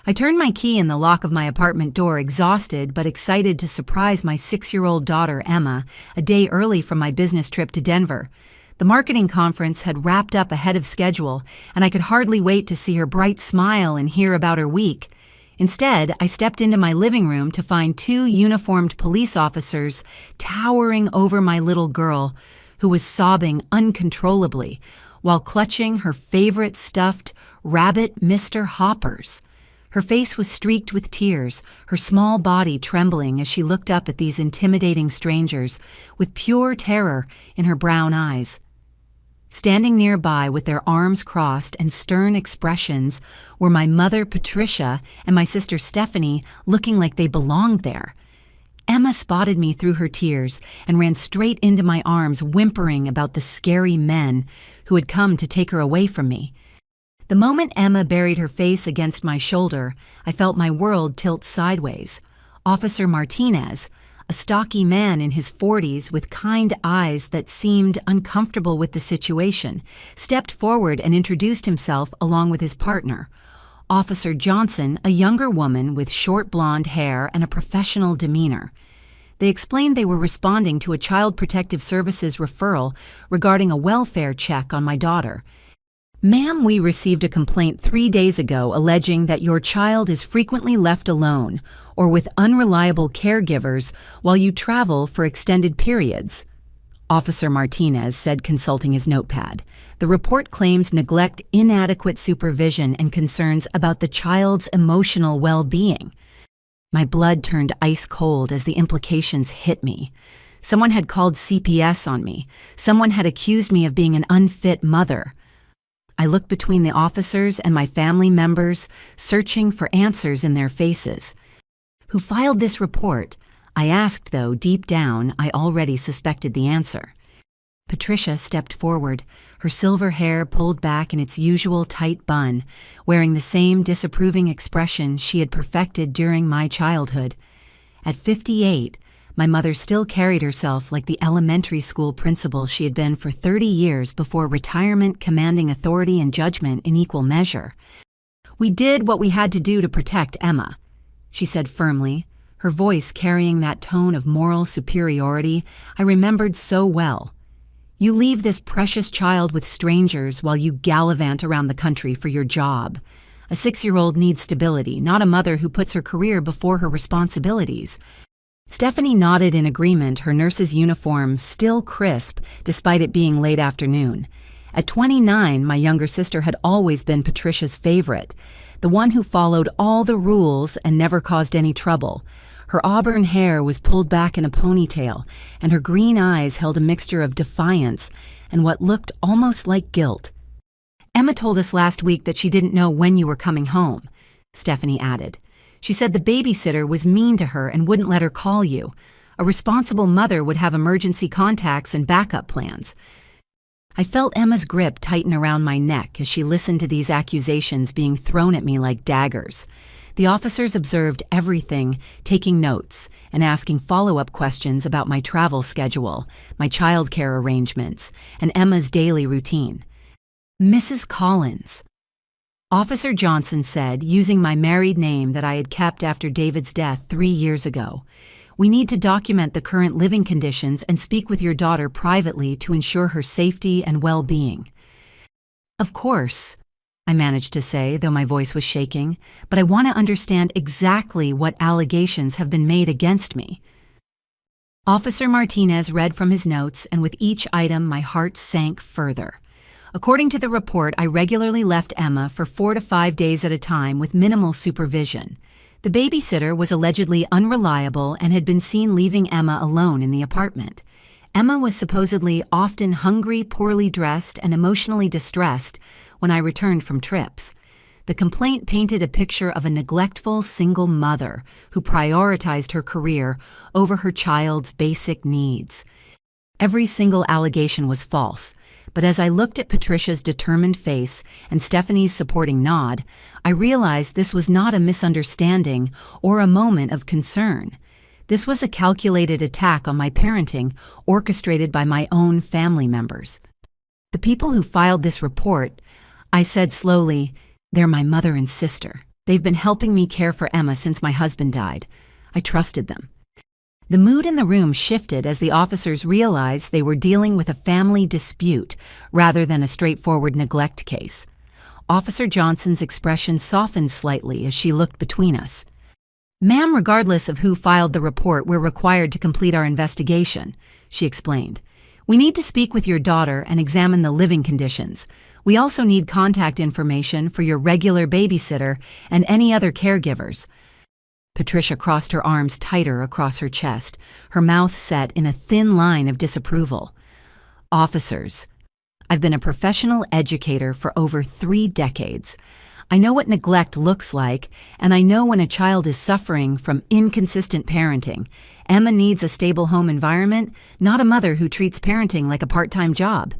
I turned my key in the lock of my apartment door, exhausted but excited to surprise my 6-year-old daughter, Emma, a day early from my business trip to Denver. The marketing conference had wrapped up ahead of schedule, and I could hardly wait to see her bright smile and hear about her week. Instead, I stepped into my living room to find 2 uniformed police officers towering over my little girl, who was sobbing uncontrollably while clutching her favorite stuffed rabbit Mr. Hoppers. Her face was streaked with tears, her small body trembling as she looked up at these intimidating strangers with pure terror in her brown eyes. Standing nearby with their arms crossed and stern expressions were my mother, Patricia, and my sister, Stephanie, looking like they belonged there. Emma spotted me through her tears and ran straight into my arms, whimpering about the scary men who had come to take her away from me. The moment Emma buried her face against my shoulder, I felt my world tilt sideways. Officer Martinez, a stocky man in his 40s with kind eyes that seemed uncomfortable with the situation, stepped forward and introduced himself along with his partner. Officer Johnson, a younger woman with short blonde hair and a professional demeanor. They explained they were responding to a Child Protective Services referral regarding a welfare check on my daughter. "Ma'am, we received a complaint 3 days ago alleging that your child is frequently left alone or with unreliable caregivers while you travel for extended periods," Officer Martinez said, consulting his notepad. "The report claims neglect, inadequate supervision, and concerns about the child's emotional well-being." My blood turned ice cold as the implications hit me. Someone had called CPS on me. Someone had accused me of being an unfit mother. I looked between the officers and my family members, searching for answers in their faces. "Who filed this report?" I asked, though deep down I already suspected the answer. Patricia stepped forward, her silver hair pulled back in its usual tight bun, wearing the same disapproving expression she had perfected during my childhood. At 58, my mother still carried herself like the elementary school principal she had been for 30 years before retirement, commanding authority and judgment in equal measure. "We did what we had to do to protect Emma," she said firmly, her voice carrying that tone of moral superiority I remembered so well. "You leave this precious child with strangers while you gallivant around the country for your job. A 6-year-old needs stability, not a mother who puts her career before her responsibilities." Stephanie nodded in agreement, her nurse's uniform still crisp despite it being late afternoon. At 29, my younger sister had always been Patricia's favorite, the one who followed all the rules and never caused any trouble. Her auburn hair was pulled back in a ponytail, and her green eyes held a mixture of defiance and what looked almost like guilt. "Emma told us last week that she didn't know when you were coming home," Stephanie added. "She said the babysitter was mean to her and wouldn't let her call you. A responsible mother would have emergency contacts and backup plans." I felt Emma's grip tighten around my neck as she listened to these accusations being thrown at me like daggers. The officers observed everything, taking notes and asking follow-up questions about my travel schedule, my childcare arrangements, and Emma's daily routine. "Mrs. Collins," Officer Johnson said, using my married name that I had kept after David's death 3 years ago, "we need to document the current living conditions and speak with your daughter privately to ensure her safety and well-being." "Of course," I managed to say, though my voice was shaking, "but I want to understand exactly what allegations have been made against me." Officer Martinez read from his notes, and with each item my heart sank further. According to the report, I regularly left Emma for 4 to 5 days at a time with minimal supervision. The babysitter was allegedly unreliable and had been seen leaving Emma alone in the apartment. Emma was supposedly often hungry, poorly dressed, and emotionally distressed when I returned from trips. The complaint painted a picture of a neglectful single mother who prioritized her career over her child's basic needs. Every single allegation was false, but as I looked at Patricia's determined face and Stephanie's supporting nod, I realized this was not a misunderstanding or a moment of concern. This was a calculated attack on my parenting, orchestrated by my own family members. "The people who filed this report," I said slowly, "they're my mother and sister." They've been helping me care for Emma since my husband died. I trusted them. The mood in the room shifted as the officers realized they were dealing with a family dispute rather than a straightforward neglect case. Officer Johnson's expression softened slightly as she looked between us. "Ma'am, regardless of who filed the report, we're required to complete our investigation," she explained. "We need to speak with your daughter and examine the living conditions. We also need contact information for your regular babysitter and any other caregivers." Patricia crossed her arms tighter across her chest, her mouth set in a thin line of disapproval. "Officers, I've been a professional educator for over 3 decades. I know what neglect looks like, and I know when a child is suffering from inconsistent parenting. Emma needs a stable home environment, not a mother who treats parenting like a part-time job."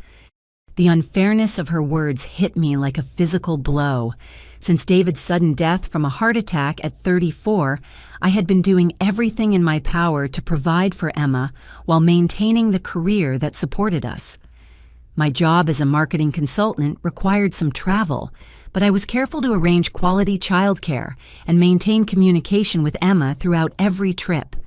The unfairness of her words hit me like a physical blow. Since David's sudden death from a heart attack at 34, I had been doing everything in my power to provide for Emma while maintaining the career that supported us. My job as a marketing consultant required some travel, but I was careful to arrange quality childcare and maintain communication with Emma throughout every trip.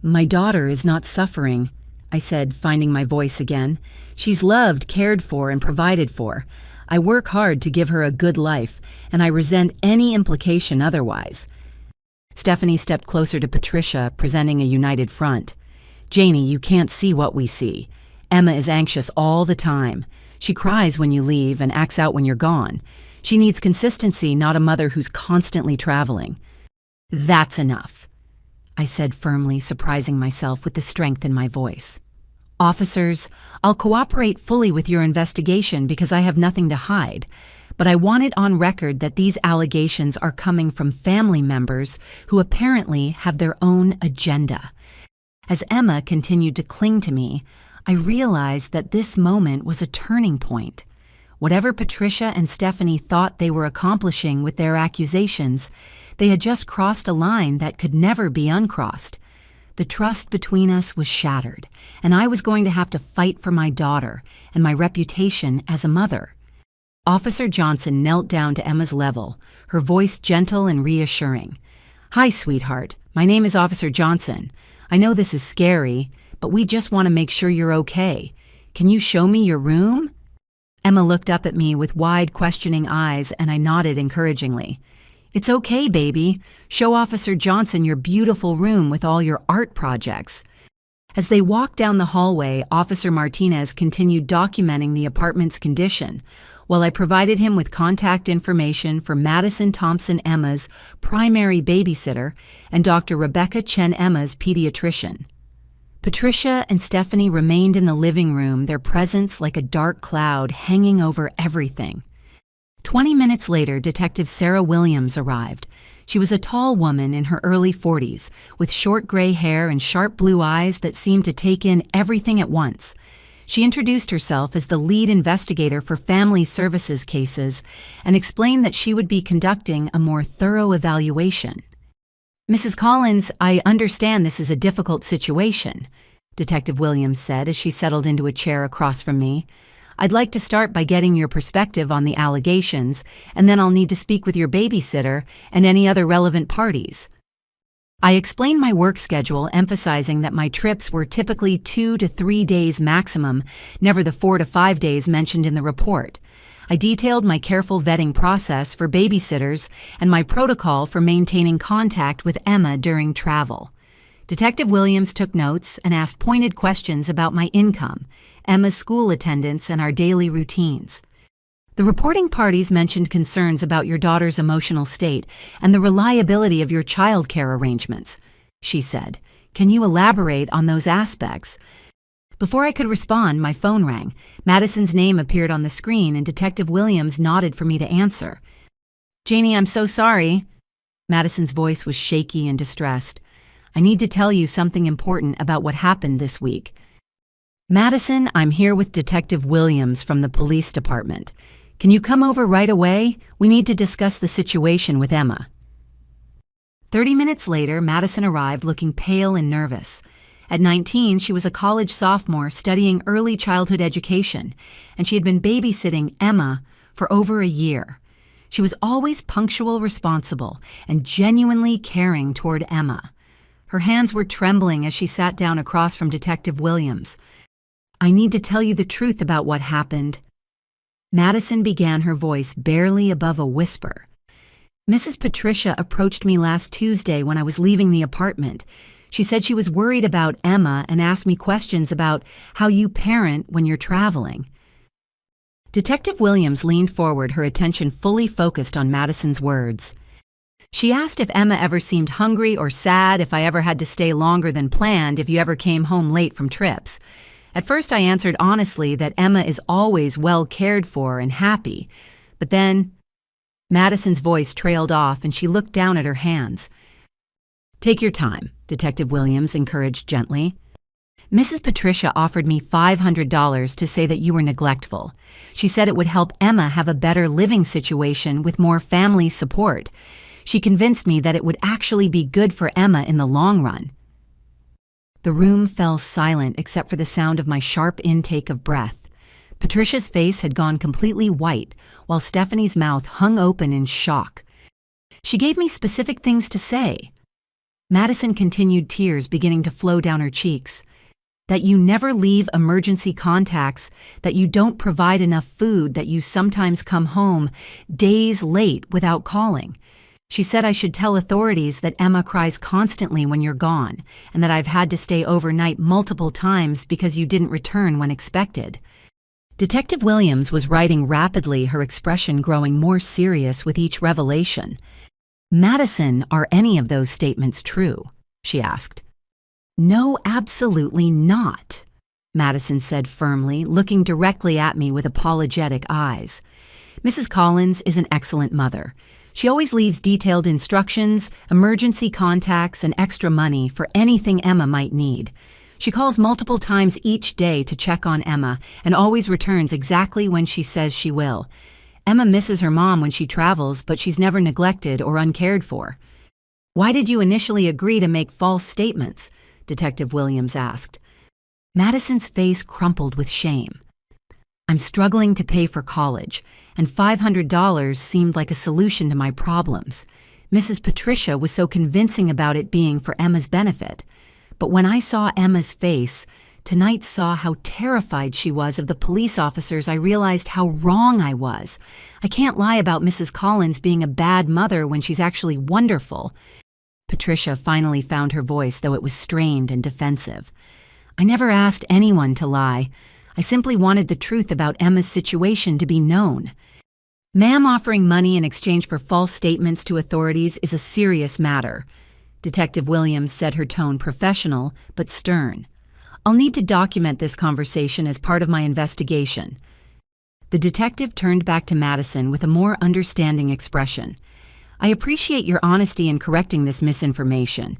"My daughter is not suffering," I said, finding my voice again. "She's loved, cared for, and provided for. I work hard to give her a good life, and I resent any implication otherwise." Stephanie stepped closer to Patricia, presenting a united front. "Janie, you can't see what we see. Emma is anxious all the time. She cries when you leave and acts out when you're gone. She needs consistency, not a mother who's constantly traveling." "That's enough," I said firmly, surprising myself with the strength in my voice. "Officers, I'll cooperate fully with your investigation because I have nothing to hide, but I want it on record that these allegations are coming from family members who apparently have their own agenda." As Emma continued to cling to me, I realized that this moment was a turning point. Whatever Patricia and Stephanie thought they were accomplishing with their accusations, they had just crossed a line that could never be uncrossed. The trust between us was shattered, and I was going to have to fight for my daughter and my reputation as a mother. Officer Johnson knelt down to Emma's level, her voice gentle and reassuring. "Hi, sweetheart. My name is Officer Johnson. I know this is scary, but we just want to make sure you're okay. Can you show me your room?" Emma looked up at me with wide, questioning eyes, and I nodded encouragingly. "It's okay, baby. Show Officer Johnson your beautiful room with all your art projects." As they walked down the hallway, Officer Martinez continued documenting the apartment's condition, while I provided him with contact information for Madison Thompson Emma's primary babysitter and Dr. Rebecca Chen Emma's pediatrician. Patricia and Stephanie remained in the living room, their presence like a dark cloud hanging over everything. 20 minutes later, Detective Sarah Williams arrived. She was a tall woman in her early 40s, with short gray hair and sharp blue eyes that seemed to take in everything at once. She introduced herself as the lead investigator for family services cases and explained that she would be conducting a more thorough evaluation. "Mrs. Collins, I understand this is a difficult situation," Detective Williams said as she settled into a chair across from me. "I'd like to start by getting your perspective on the allegations, and then I'll need to speak with your babysitter and any other relevant parties." I explained my work schedule, emphasizing that my trips were typically 2 to 3 days maximum, never the 4 to 5 days mentioned in the report. I detailed my careful vetting process for babysitters and my protocol for maintaining contact with Emma during travel. Detective Williams took notes and asked pointed questions about my income, Emma's school attendance, and our daily routines. "The reporting parties mentioned concerns about your daughter's emotional state and the reliability of your child care arrangements," she said. "Can you elaborate on those aspects?" Before I could respond, my phone rang. Madison's name appeared on the screen, and Detective Williams nodded for me to answer. "Janie, I'm so sorry." Madison's voice was shaky and distressed. "I need to tell you something important about what happened this week." "Madison, I'm here with Detective Williams from the police department. Can you come over right away? We need to discuss the situation with Emma." 30 minutes later, Madison arrived looking pale and nervous. At 19, she was a college sophomore studying early childhood education, and she had been babysitting Emma for over a year. She was always punctual, responsible, and genuinely caring toward Emma. Her hands were trembling as she sat down across from Detective Williams. "I need to tell you the truth about what happened." Madison began, her voice barely above a whisper. "Mrs. Patricia approached me last Tuesday when I was leaving the apartment. She said she was worried about Emma and asked me questions about how you parent when you're traveling." Detective Williams leaned forward, her attention fully focused on Madison's words. "She asked if Emma ever seemed hungry or sad, if I ever had to stay longer than planned, if you ever came home late from trips. At first I answered honestly that Emma is always well cared for and happy. But then..." Madison's voice trailed off and she looked down at her hands. "Take your time," Detective Williams encouraged gently. "Mrs. Patricia offered me $500 to say that you were neglectful. She said it would help Emma have a better living situation with more family support. She convinced me that it would actually be good for Emma in the long run." The room fell silent except for the sound of my sharp intake of breath. Patricia's face had gone completely white, while Stephanie's mouth hung open in shock. "She gave me specific things to say." Madison continued, tears beginning to flow down her cheeks. "That you never leave emergency contacts, that you don't provide enough food, that you sometimes come home days late without calling. She said I should tell authorities that Emma cries constantly when you're gone, and that I've had to stay overnight multiple times because you didn't return when expected." Detective Williams was writing rapidly, her expression growing more serious with each revelation. "Madison, are any of those statements true?" she asked. "No, absolutely not," Madison said firmly, looking directly at me with apologetic eyes. "Mrs. Collins is an excellent mother. She always leaves detailed instructions, emergency contacts, and extra money for anything Emma might need. She calls multiple times each day to check on Emma and always returns exactly when she says she will. Emma misses her mom when she travels, but she's never neglected or uncared for." "Why did you initially agree to make false statements?" Detective Williams asked. Madison's face crumpled with shame. "I'm struggling to pay for college, and $500 seemed like a solution to my problems. Mrs. Patricia was so convincing about it being for Emma's benefit. But when I saw Emma's face, tonight saw how terrified she was of the police officers, I realized how wrong I was. I can't lie about Mrs. Collins being a bad mother when she's actually wonderful." Patricia finally found her voice, though it was strained and defensive. "I never asked anyone to lie. I simply wanted the truth about Emma's situation to be known. Ma'am, offering money in exchange for false statements to authorities is a serious matter." Detective Williams said, her tone professional but stern. "I'll need to document this conversation as part of my investigation." The detective turned back to Madison with a more understanding expression. "I appreciate your honesty in correcting this misinformation.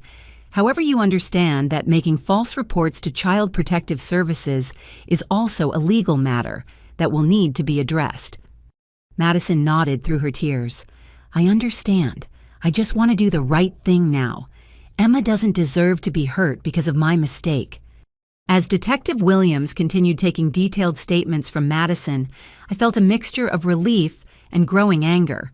However, you understand that making false reports to Child Protective Services is also a legal matter that will need to be addressed." Madison nodded through her tears. "I understand. I just want to do the right thing now. Emma doesn't deserve to be hurt because of my mistake." As Detective Williams continued taking detailed statements from Madison, I felt a mixture of relief and growing anger.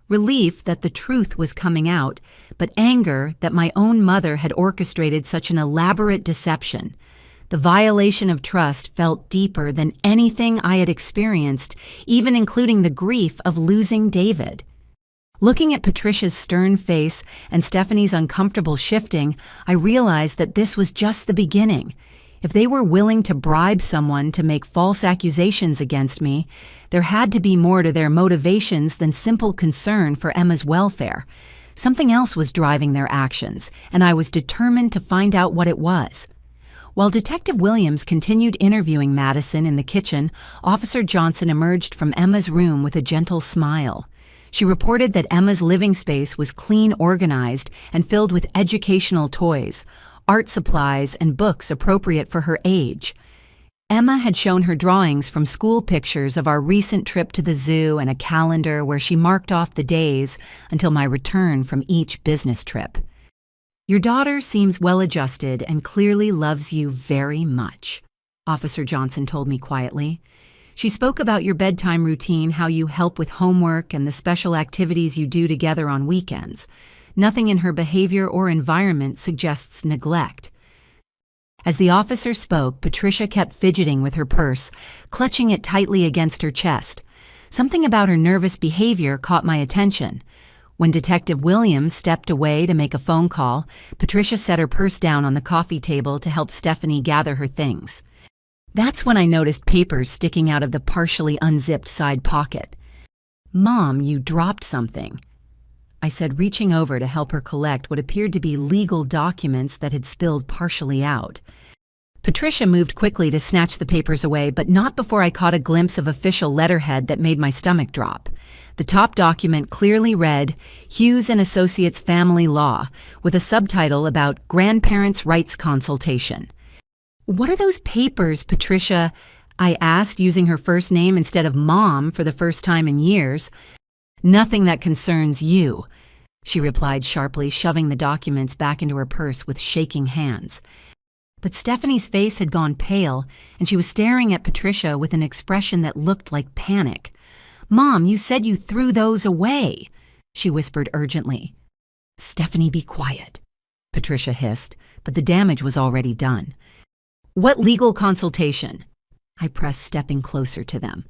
Relief that the truth was coming out, but anger that my own mother had orchestrated such an elaborate deception. The violation of trust felt deeper than anything I had experienced, even including the grief of losing David. Looking at Patricia's stern face and Stephanie's uncomfortable shifting, I realized that this was just the beginning. If they were willing to bribe someone to make false accusations against me, there had to be more to their motivations than simple concern for Emma's welfare. Something else was driving their actions, and I was determined to find out what it was. While Detective Williams continued interviewing Madison in the kitchen, Officer Johnson emerged from Emma's room with a gentle smile. She reported that Emma's living space was clean, organized, and filled with educational toys, art supplies, and books appropriate for her age. Emma had shown her drawings from school pictures of our recent trip to the zoo and a calendar where she marked off the days until my return from each business trip. "Your daughter seems well-adjusted and clearly loves you very much," Officer Johnson told me quietly. She spoke about your bedtime routine, how you help with homework, and the special activities you do together on weekends. Nothing in her behavior or environment suggests neglect. As the officer spoke, Patricia kept fidgeting with her purse, clutching it tightly against her chest. Something about her nervous behavior caught my attention. When Detective Williams stepped away to make a phone call, Patricia set her purse down on the coffee table to help Stephanie gather her things. That's when I noticed papers sticking out of the partially unzipped side pocket. "Mom, you dropped something," I said, reaching over to help her collect what appeared to be legal documents that had spilled partially out. Patricia moved quickly to snatch the papers away, but not before I caught a glimpse of official letterhead that made my stomach drop. The top document clearly read, "Hughes and Associates Family Law," with a subtitle about grandparents' rights consultation. "What are those papers, Patricia?" I asked, using her first name instead of Mom for the first time in years. "Nothing that concerns you," she replied sharply, shoving the documents back into her purse with shaking hands. But Stephanie's face had gone pale, and she was staring at Patricia with an expression that looked like panic. "Mom, you said you threw those away," she whispered urgently. "Stephanie, be quiet," Patricia hissed, but the damage was already done. "What legal consultation?" I pressed, stepping closer to them.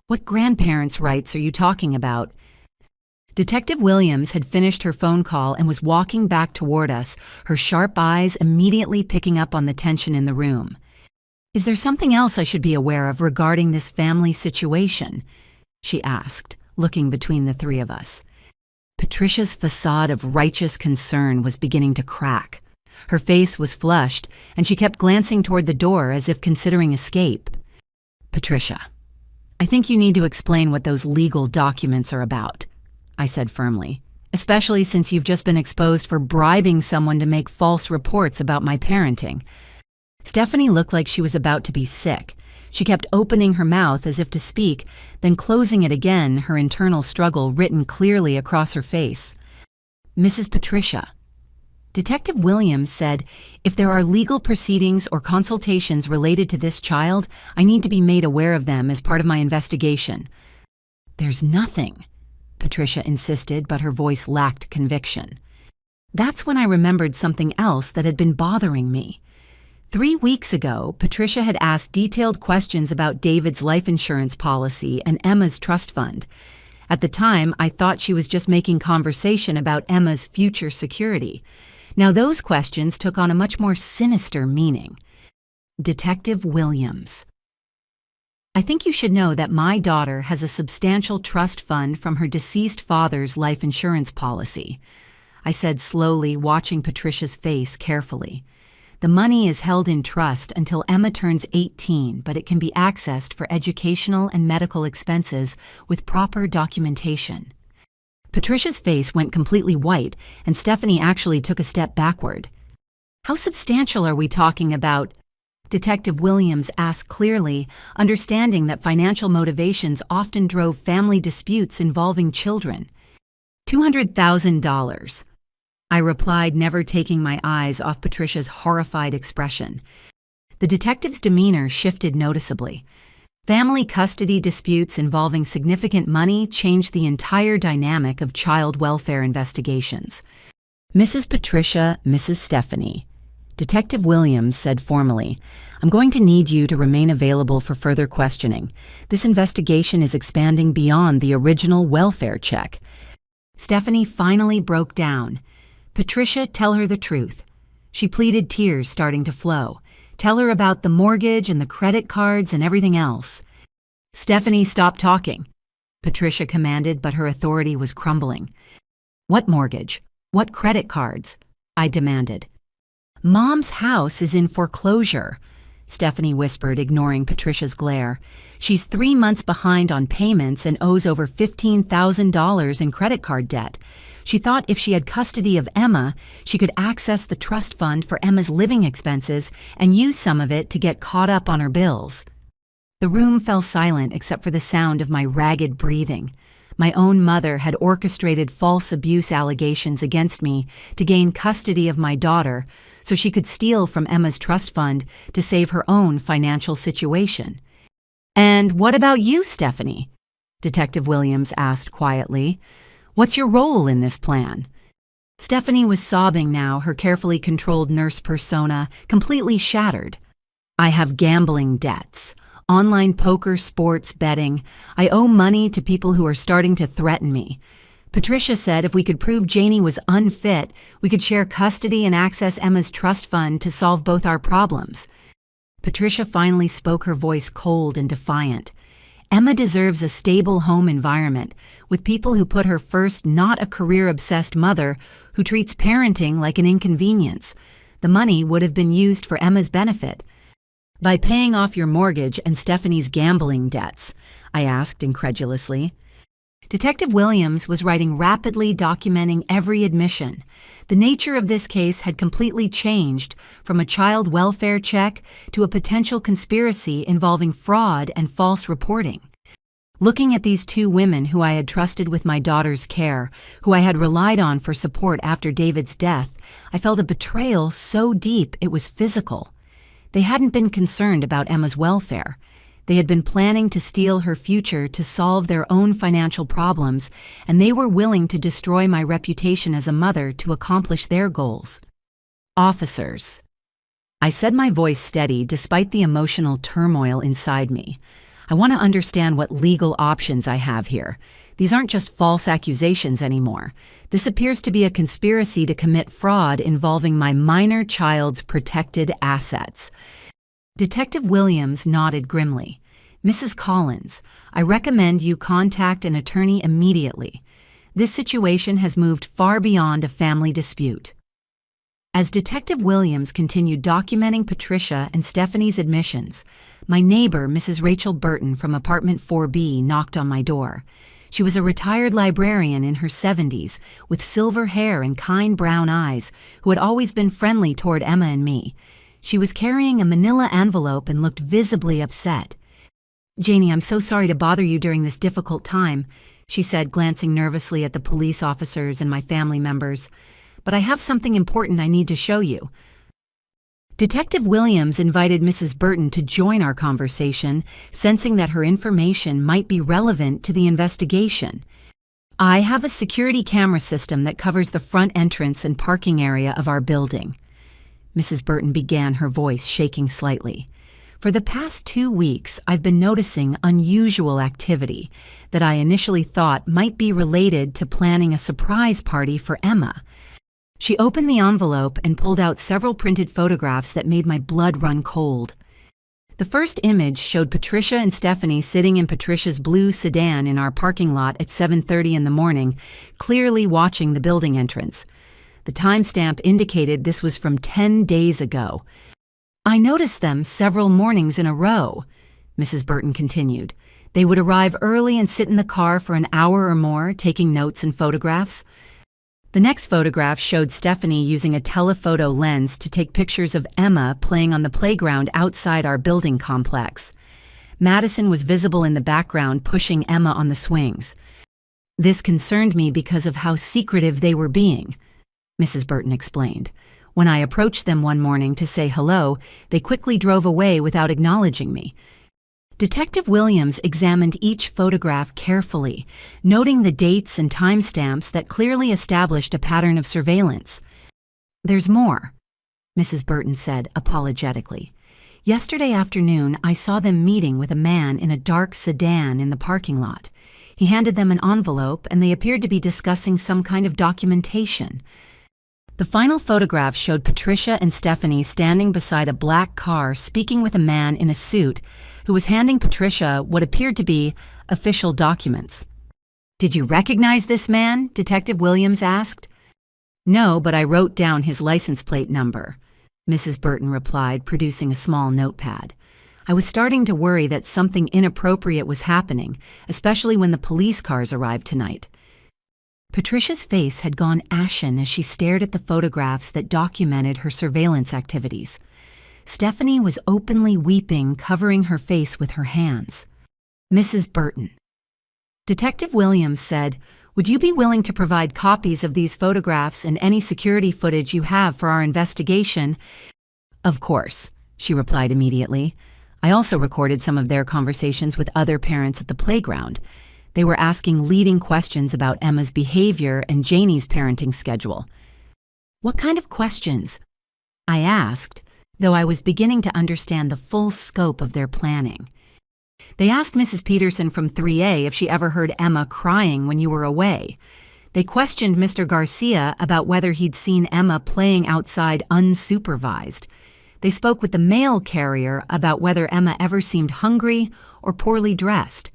"What grandparents' rights are you talking about?" Detective Williams had finished her phone call and was walking back toward us, her sharp eyes immediately picking up on the tension in the room. "Is there something else I should be aware of regarding this family situation?" she asked, looking between the three of us. Patricia's facade of righteous concern was beginning to crack. Her face was flushed, and she kept glancing toward the door as if considering escape. "Patricia, I think you need to explain what those legal documents are about," I said firmly, "especially since you've just been exposed for bribing someone to make false reports about my parenting." Stephanie looked like she was about to be sick. She kept opening her mouth as if to speak, then closing it again, her internal struggle written clearly across her face. "Mrs. Patricia," Detective Williams said, "if there are legal proceedings or consultations related to this child, I need to be made aware of them as part of my investigation." "There's nothing," Patricia insisted, but her voice lacked conviction. That's when I remembered something else that had been bothering me. 3 weeks ago, Patricia had asked detailed questions about David's life insurance policy and Emma's trust fund. At the time, I thought she was just making conversation about Emma's future security. Now those questions took on a much more sinister meaning. Detective Williams: "I think you should know that my daughter has a substantial trust fund from her deceased father's life insurance policy," I said slowly, watching Patricia's face carefully. "The money is held in trust until Emma turns 18, but it can be accessed for educational and medical expenses with proper documentation." Patricia's face went completely white, and Stephanie actually took a step backward. "How substantial are we talking about?" Detective Williams asked clearly, understanding that financial motivations often drove family disputes involving children. $200,000. I replied, never taking my eyes off Patricia's horrified expression. The detective's demeanor shifted noticeably. Family custody disputes involving significant money changed the entire dynamic of child welfare investigations. "Mrs. Patricia, Mrs. Stephanie," Detective Williams said formally, "I'm going to need you to remain available for further questioning. This investigation is expanding beyond the original welfare check." Stephanie finally broke down. "Patricia, tell her the truth." She pleaded, tears starting to flow. "Tell her about the mortgage and the credit cards and everything else." "Stephanie, stop talking," Patricia commanded, but her authority was crumbling. "What mortgage? What credit cards?" I demanded. "Mom's house is in foreclosure," Stephanie whispered, ignoring Patricia's glare. "She's 3 months behind on payments and owes over $15,000 in credit card debt. She thought if she had custody of Emma, she could access the trust fund for Emma's living expenses and use some of it to get caught up on her bills." The room fell silent except for the sound of my ragged breathing. My own mother had orchestrated false abuse allegations against me to gain custody of my daughter so she could steal from Emma's trust fund to save her own financial situation. "And what about you, Stephanie?" Detective Williams asked quietly. "What's your role in this plan?" Stephanie was sobbing now, her carefully controlled nurse persona completely shattered. "I have gambling debts, online poker, sports, betting. I owe money to people who are starting to threaten me. Patricia said if we could prove Janie was unfit, we could share custody and access Emma's trust fund to solve both our problems." Patricia finally spoke, her voice cold and defiant. "Emma deserves a stable home environment with people who put her first, not a career-obsessed mother who treats parenting like an inconvenience. The money would have been used for Emma's benefit." "By paying off your mortgage and Stephanie's gambling debts?" I asked incredulously. Detective Williams was writing rapidly, documenting every admission. The nature of this case had completely changed from a child welfare check to a potential conspiracy involving fraud and false reporting. Looking at these two women who I had trusted with my daughter's care, who I had relied on for support after David's death, I felt a betrayal so deep it was physical. They hadn't been concerned about Emma's welfare. They had been planning to steal her future to solve their own financial problems, and they were willing to destroy my reputation as a mother to accomplish their goals. "Officers," I said, my voice steady despite the emotional turmoil inside me. "I want to understand what legal options I have here. These aren't just false accusations anymore. This appears to be a conspiracy to commit fraud involving my minor child's protected assets." Detective Williams nodded grimly. "Mrs. Collins, I recommend you contact an attorney immediately. This situation has moved far beyond a family dispute." As Detective Williams continued documenting Patricia and Stephanie's admissions, my neighbor, Mrs. Rachel Burton from apartment 4B, knocked on my door. She was a retired librarian in her 70s, with silver hair and kind brown eyes, who had always been friendly toward Emma and me. She was carrying a manila envelope and looked visibly upset. "Janie, I'm so sorry to bother you during this difficult time," she said, glancing nervously at the police officers and my family members. "But I have something important I need to show you." Detective Williams invited Mrs. Burton to join our conversation, sensing that her information might be relevant to the investigation. "I have a security camera system that covers the front entrance and parking area of our building." Mrs. Burton began, her voice shaking slightly. "For the past 2 weeks, I've been noticing unusual activity that I initially thought might be related to planning a surprise party for Emma." She opened the envelope and pulled out several printed photographs that made my blood run cold. The first image showed Patricia and Stephanie sitting in Patricia's blue sedan in our parking lot at 7:30 in the morning, clearly watching the building entrance. The timestamp indicated this was from 10 days ago. "I noticed them several mornings in a row," Mrs. Burton continued. "They would arrive early and sit in the car for an hour or more, taking notes and photographs." The next photograph showed Stephanie using a telephoto lens to take pictures of Emma playing on the playground outside our building complex. Madison was visible in the background, pushing Emma on the swings. "This concerned me because of how secretive they were being," Mrs. Burton explained. "When I approached them one morning to say hello, they quickly drove away without acknowledging me." Detective Williams examined each photograph carefully, noting the dates and timestamps that clearly established a pattern of surveillance. "There's more," Mrs. Burton said apologetically. "Yesterday afternoon, I saw them meeting with a man in a dark sedan in the parking lot. He handed them an envelope, and they appeared to be discussing some kind of documentation." The final photograph showed Patricia and Stephanie standing beside a black car, speaking with a man in a suit who was handing Patricia what appeared to be official documents. "Did you recognize this man?" Detective Williams asked. "No, but I wrote down his license plate number," Mrs. Burton replied, producing a small notepad. "I was starting to worry that something inappropriate was happening, especially when the police cars arrived tonight." Patricia's face had gone ashen as she stared at the photographs that documented her surveillance activities. Stephanie was openly weeping, covering her face with her hands. "Mrs. Burton," Detective Williams said, "would you be willing to provide copies of these photographs and any security footage you have for our investigation?" "Of course," she replied immediately. I also recorded some of their conversations with other parents at the playground. They were asking leading questions about Emma's behavior and Janie's parenting schedule. "What kind of questions?" I asked, though I was beginning to understand the full scope of their planning. They asked Mrs. Peterson from 3A if she ever heard Emma crying when you were away. They questioned Mr. Garcia about whether he'd seen Emma playing outside unsupervised. They spoke with the mail carrier about whether Emma ever seemed hungry or poorly dressed.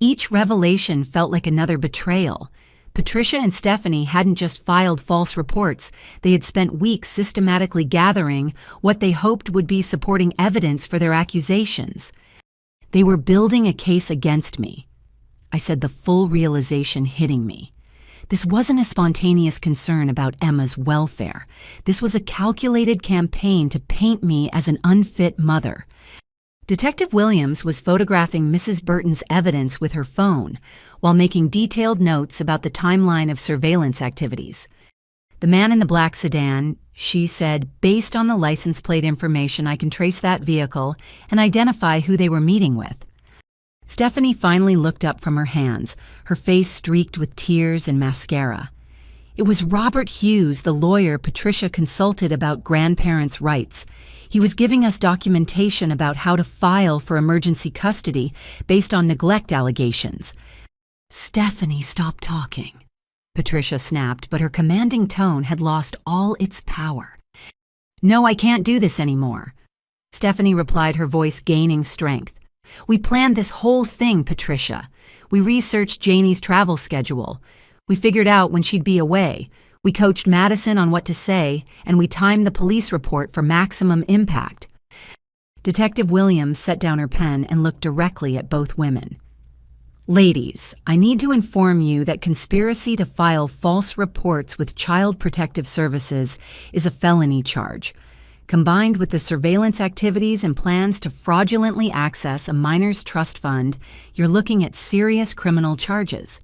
Each revelation felt like another betrayal. Patricia and Stephanie hadn't just filed false reports. They had spent weeks systematically gathering what they hoped would be supporting evidence for their accusations. They were building a case against me. I said, the full realization hitting me. This wasn't a spontaneous concern about Emma's welfare. This was a calculated campaign to paint me as an unfit mother. Detective Williams was photographing Mrs. Burton's evidence with her phone while making detailed notes about the timeline of surveillance activities. The man in the black sedan, she said, based on the license plate information, I can trace that vehicle and identify who they were meeting with. Stephanie finally looked up from her hands, her face streaked with tears and mascara. It was Robert Hughes, the lawyer Patricia consulted about grandparents' rights. He was giving us documentation about how to file for emergency custody based on neglect allegations. "Stephanie, stop talking," Patricia snapped, but her commanding tone had lost all its power. "No, I can't do this anymore," Stephanie replied, her voice gaining strength. "We planned this whole thing, Patricia. We researched Janie's travel schedule. We figured out when she'd be away. We coached Madison on what to say, and we timed the police report for maximum impact." Detective Williams set down her pen and looked directly at both women. "Ladies, I need to inform you that conspiracy to file false reports with Child Protective Services is a felony charge. Combined with the surveillance activities and plans to fraudulently access a minor's trust fund, you're looking at serious criminal charges."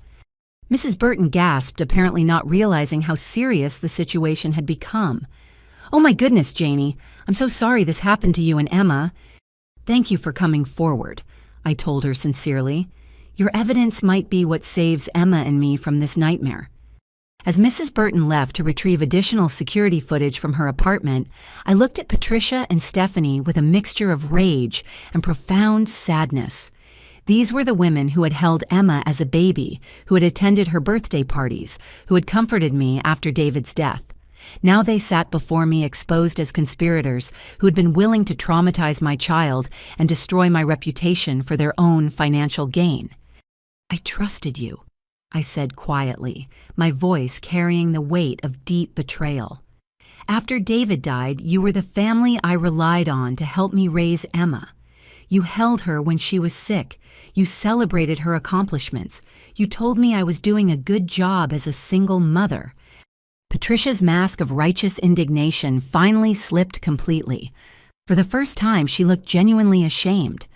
Mrs. Burton gasped, apparently not realizing how serious the situation had become. "Oh my goodness, Janie, I'm so sorry this happened to you and Emma." "Thank you for coming forward," I told her sincerely. "Your evidence might be what saves Emma and me from this nightmare." As Mrs. Burton left to retrieve additional security footage from her apartment, I looked at Patricia and Stephanie with a mixture of rage and profound sadness. These were the women who had held Emma as a baby, who had attended her birthday parties, who had comforted me after David's death. Now they sat before me exposed as conspirators who had been willing to traumatize my child and destroy my reputation for their own financial gain. "I trusted you," I said quietly, my voice carrying the weight of deep betrayal. "After David died, you were the family I relied on to help me raise Emma. You held her when she was sick. You celebrated her accomplishments. You told me I was doing a good job as a single mother." Patricia's mask of righteous indignation finally slipped completely. For the first time, she looked genuinely ashamed.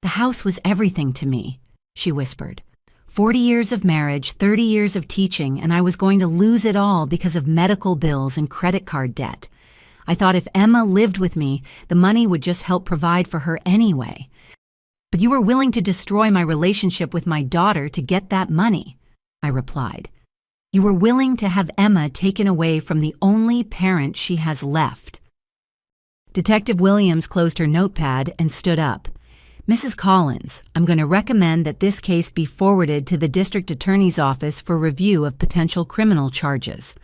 "The house was everything to me," she whispered. 40 years of marriage, 30 years of teaching, and I was going to lose it all because of medical bills and credit card debt. I thought if Emma lived with me, the money would just help provide for her anyway. "But you were willing to destroy my relationship with my daughter to get that money," I replied. "You were willing to have Emma taken away from the only parent she has left." Detective Williams closed her notepad and stood up. "Mrs. Collins, I'm going to recommend that this case be forwarded to the district attorney's office for review of potential criminal charges.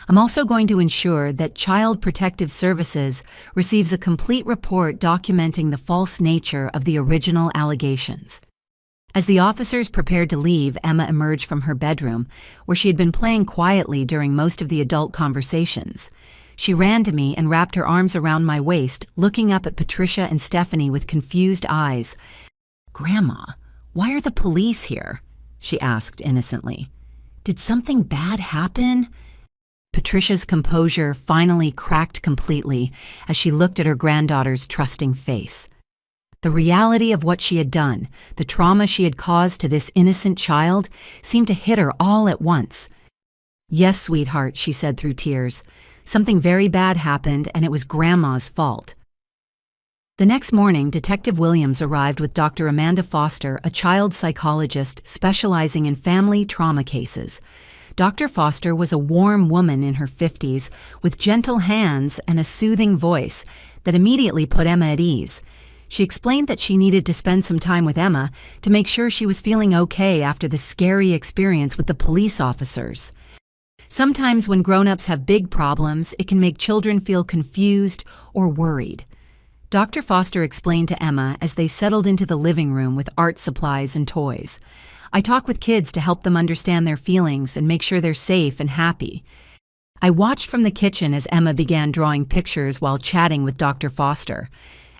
I'm also going to ensure that Child Protective Services receives a complete report documenting the false nature of the original allegations." As the officers prepared to leave, Emma emerged from her bedroom, where she had been playing quietly during most of the adult conversations. She ran to me and wrapped her arms around my waist, looking up at Patricia and Stephanie with confused eyes. "Grandma, why are the police here?" she asked innocently. "Did something bad happen?" Patricia's composure finally cracked completely as she looked at her granddaughter's trusting face. The reality of what she had done, the trauma she had caused to this innocent child, seemed to hit her all at once. "Yes, sweetheart," she said through tears. "Something very bad happened, and it was Grandma's fault." The next morning, Detective Williams arrived with Dr. Amanda Foster, a child psychologist specializing in family trauma cases. Dr. Foster was a warm woman in her 50s with gentle hands and a soothing voice that immediately put Emma at ease. She explained that she needed to spend some time with Emma to make sure she was feeling okay after the scary experience with the police officers. Sometimes when grown-ups have big problems, it can make children feel confused or worried. Dr. Foster explained to Emma as they settled into the living room with art supplies and toys. I talk with kids to help them understand their feelings and make sure they're safe and happy. I watched from the kitchen as Emma began drawing pictures while chatting with Dr. Foster.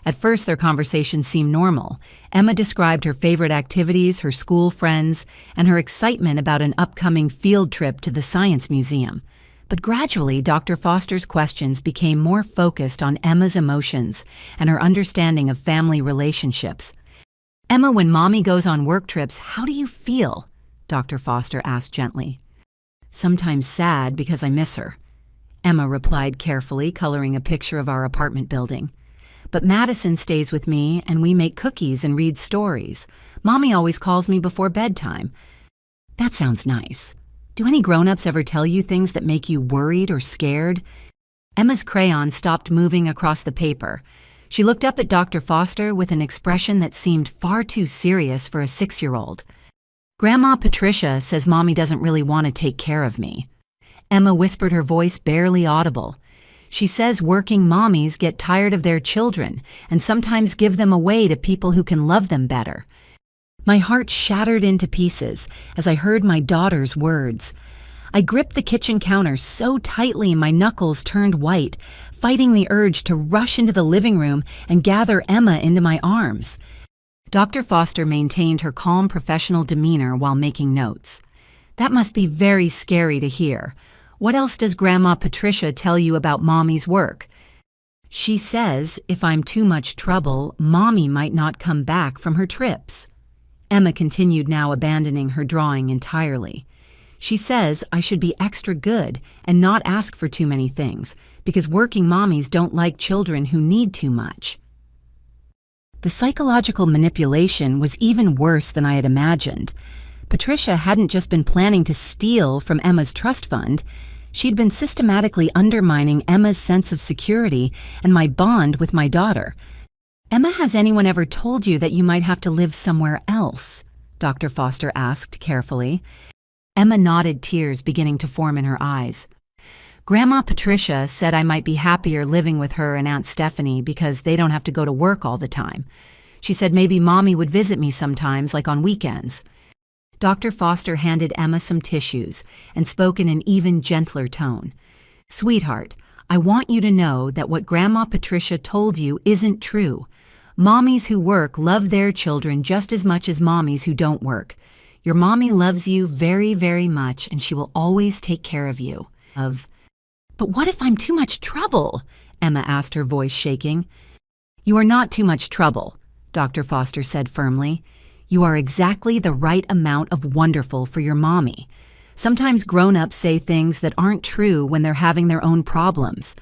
At first, their conversation seemed normal. Emma described her favorite activities, her school friends, and her excitement about an upcoming field trip to the Science Museum. But gradually, Dr. Foster's questions became more focused on Emma's emotions and her understanding of family relationships. "Emma, when Mommy goes on work trips, how do you feel?" Dr. Foster asked gently. "Sometimes sad because I miss her," Emma replied carefully, coloring a picture of our apartment building. "But Madison stays with me and we make cookies and read stories. Mommy always calls me before bedtime." "That sounds nice. Do any grown-ups ever tell you things that make you worried or scared?" Emma's crayon stopped moving across the paper. She looked up at Dr. Foster with an expression that seemed far too serious for a 6-year-old. "Grandma Patricia says Mommy doesn't really want to take care of me." Emma whispered, her voice barely audible. "She says working mommies get tired of their children and sometimes give them away to people who can love them better." My heart shattered into pieces as I heard my daughter's words. I gripped the kitchen counter so tightly my knuckles turned white, fighting the urge to rush into the living room and gather Emma into my arms. Dr. Foster maintained her calm professional demeanor while making notes. "That must be very scary to hear. What else does Grandma Patricia tell you about Mommy's work?" "She says if I'm too much trouble, Mommy might not come back from her trips." Emma continued, now abandoning her drawing entirely. "She says I should be extra good and not ask for too many things, because working mommies don't like children who need too much." The psychological manipulation was even worse than I had imagined. Patricia hadn't just been planning to steal from Emma's trust fund. She'd been systematically undermining Emma's sense of security and my bond with my daughter. "Emma, has anyone ever told you that you might have to live somewhere else?" Dr. Foster asked carefully. Emma nodded, tears beginning to form in her eyes. "Grandma Patricia said I might be happier living with her and Aunt Stephanie because they don't have to go to work all the time. She said maybe Mommy would visit me sometimes, like on weekends." Dr. Foster handed Emma some tissues and spoke in an even gentler tone. "Sweetheart, I want you to know that what Grandma Patricia told you isn't true. Mommies who work love their children just as much as mommies who don't work. Your mommy loves you very, very much, and she will always take care of you." "But what if I'm too much trouble?" Emma asked, her voice shaking. "You are not too much trouble," Dr. Foster said firmly. "You are exactly the right amount of wonderful for your mommy. Sometimes grown-ups say things that aren't true when they're having their own problems."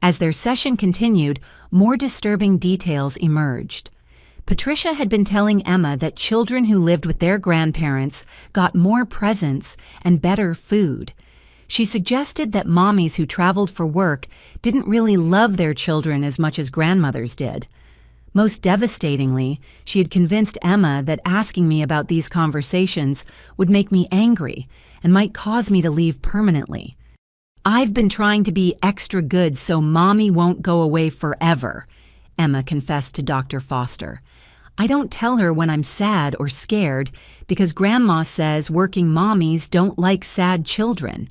As their session continued, more disturbing details emerged. Patricia had been telling Emma that children who lived with their grandparents got more presents and better food. She suggested that mommies who traveled for work didn't really love their children as much as grandmothers did. Most devastatingly, she had convinced Emma that asking me about these conversations would make me angry and might cause me to leave permanently. "I've been trying to be extra good so Mommy won't go away forever," Emma confessed to Dr. Foster. "I don't tell her when I'm sad or scared because Grandma says working mommies don't like sad children."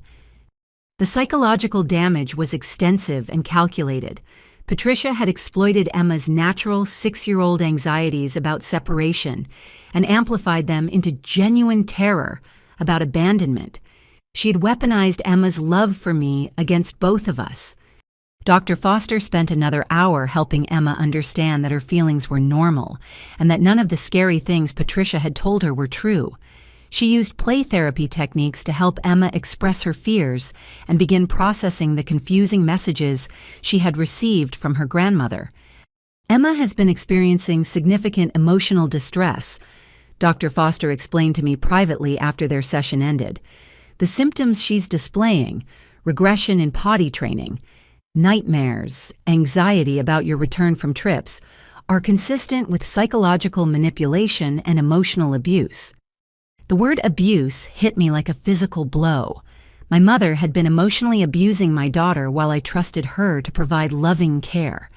The psychological damage was extensive and calculated. Patricia had exploited Emma's natural 6-year-old anxieties about separation and amplified them into genuine terror about abandonment. She had weaponized Emma's love for me against both of us. Dr. Foster spent another hour helping Emma understand that her feelings were normal and that none of the scary things Patricia had told her were true. She used play therapy techniques to help Emma express her fears and begin processing the confusing messages she had received from her grandmother. Emma has been experiencing significant emotional distress, Dr. Foster explained to me privately after their session ended. The symptoms she's displaying, regression in potty training, nightmares, anxiety about your return from trips, are consistent with psychological manipulation and emotional abuse. The word abuse hit me like a physical blow. My mother had been emotionally abusing my daughter while I trusted her to provide loving care.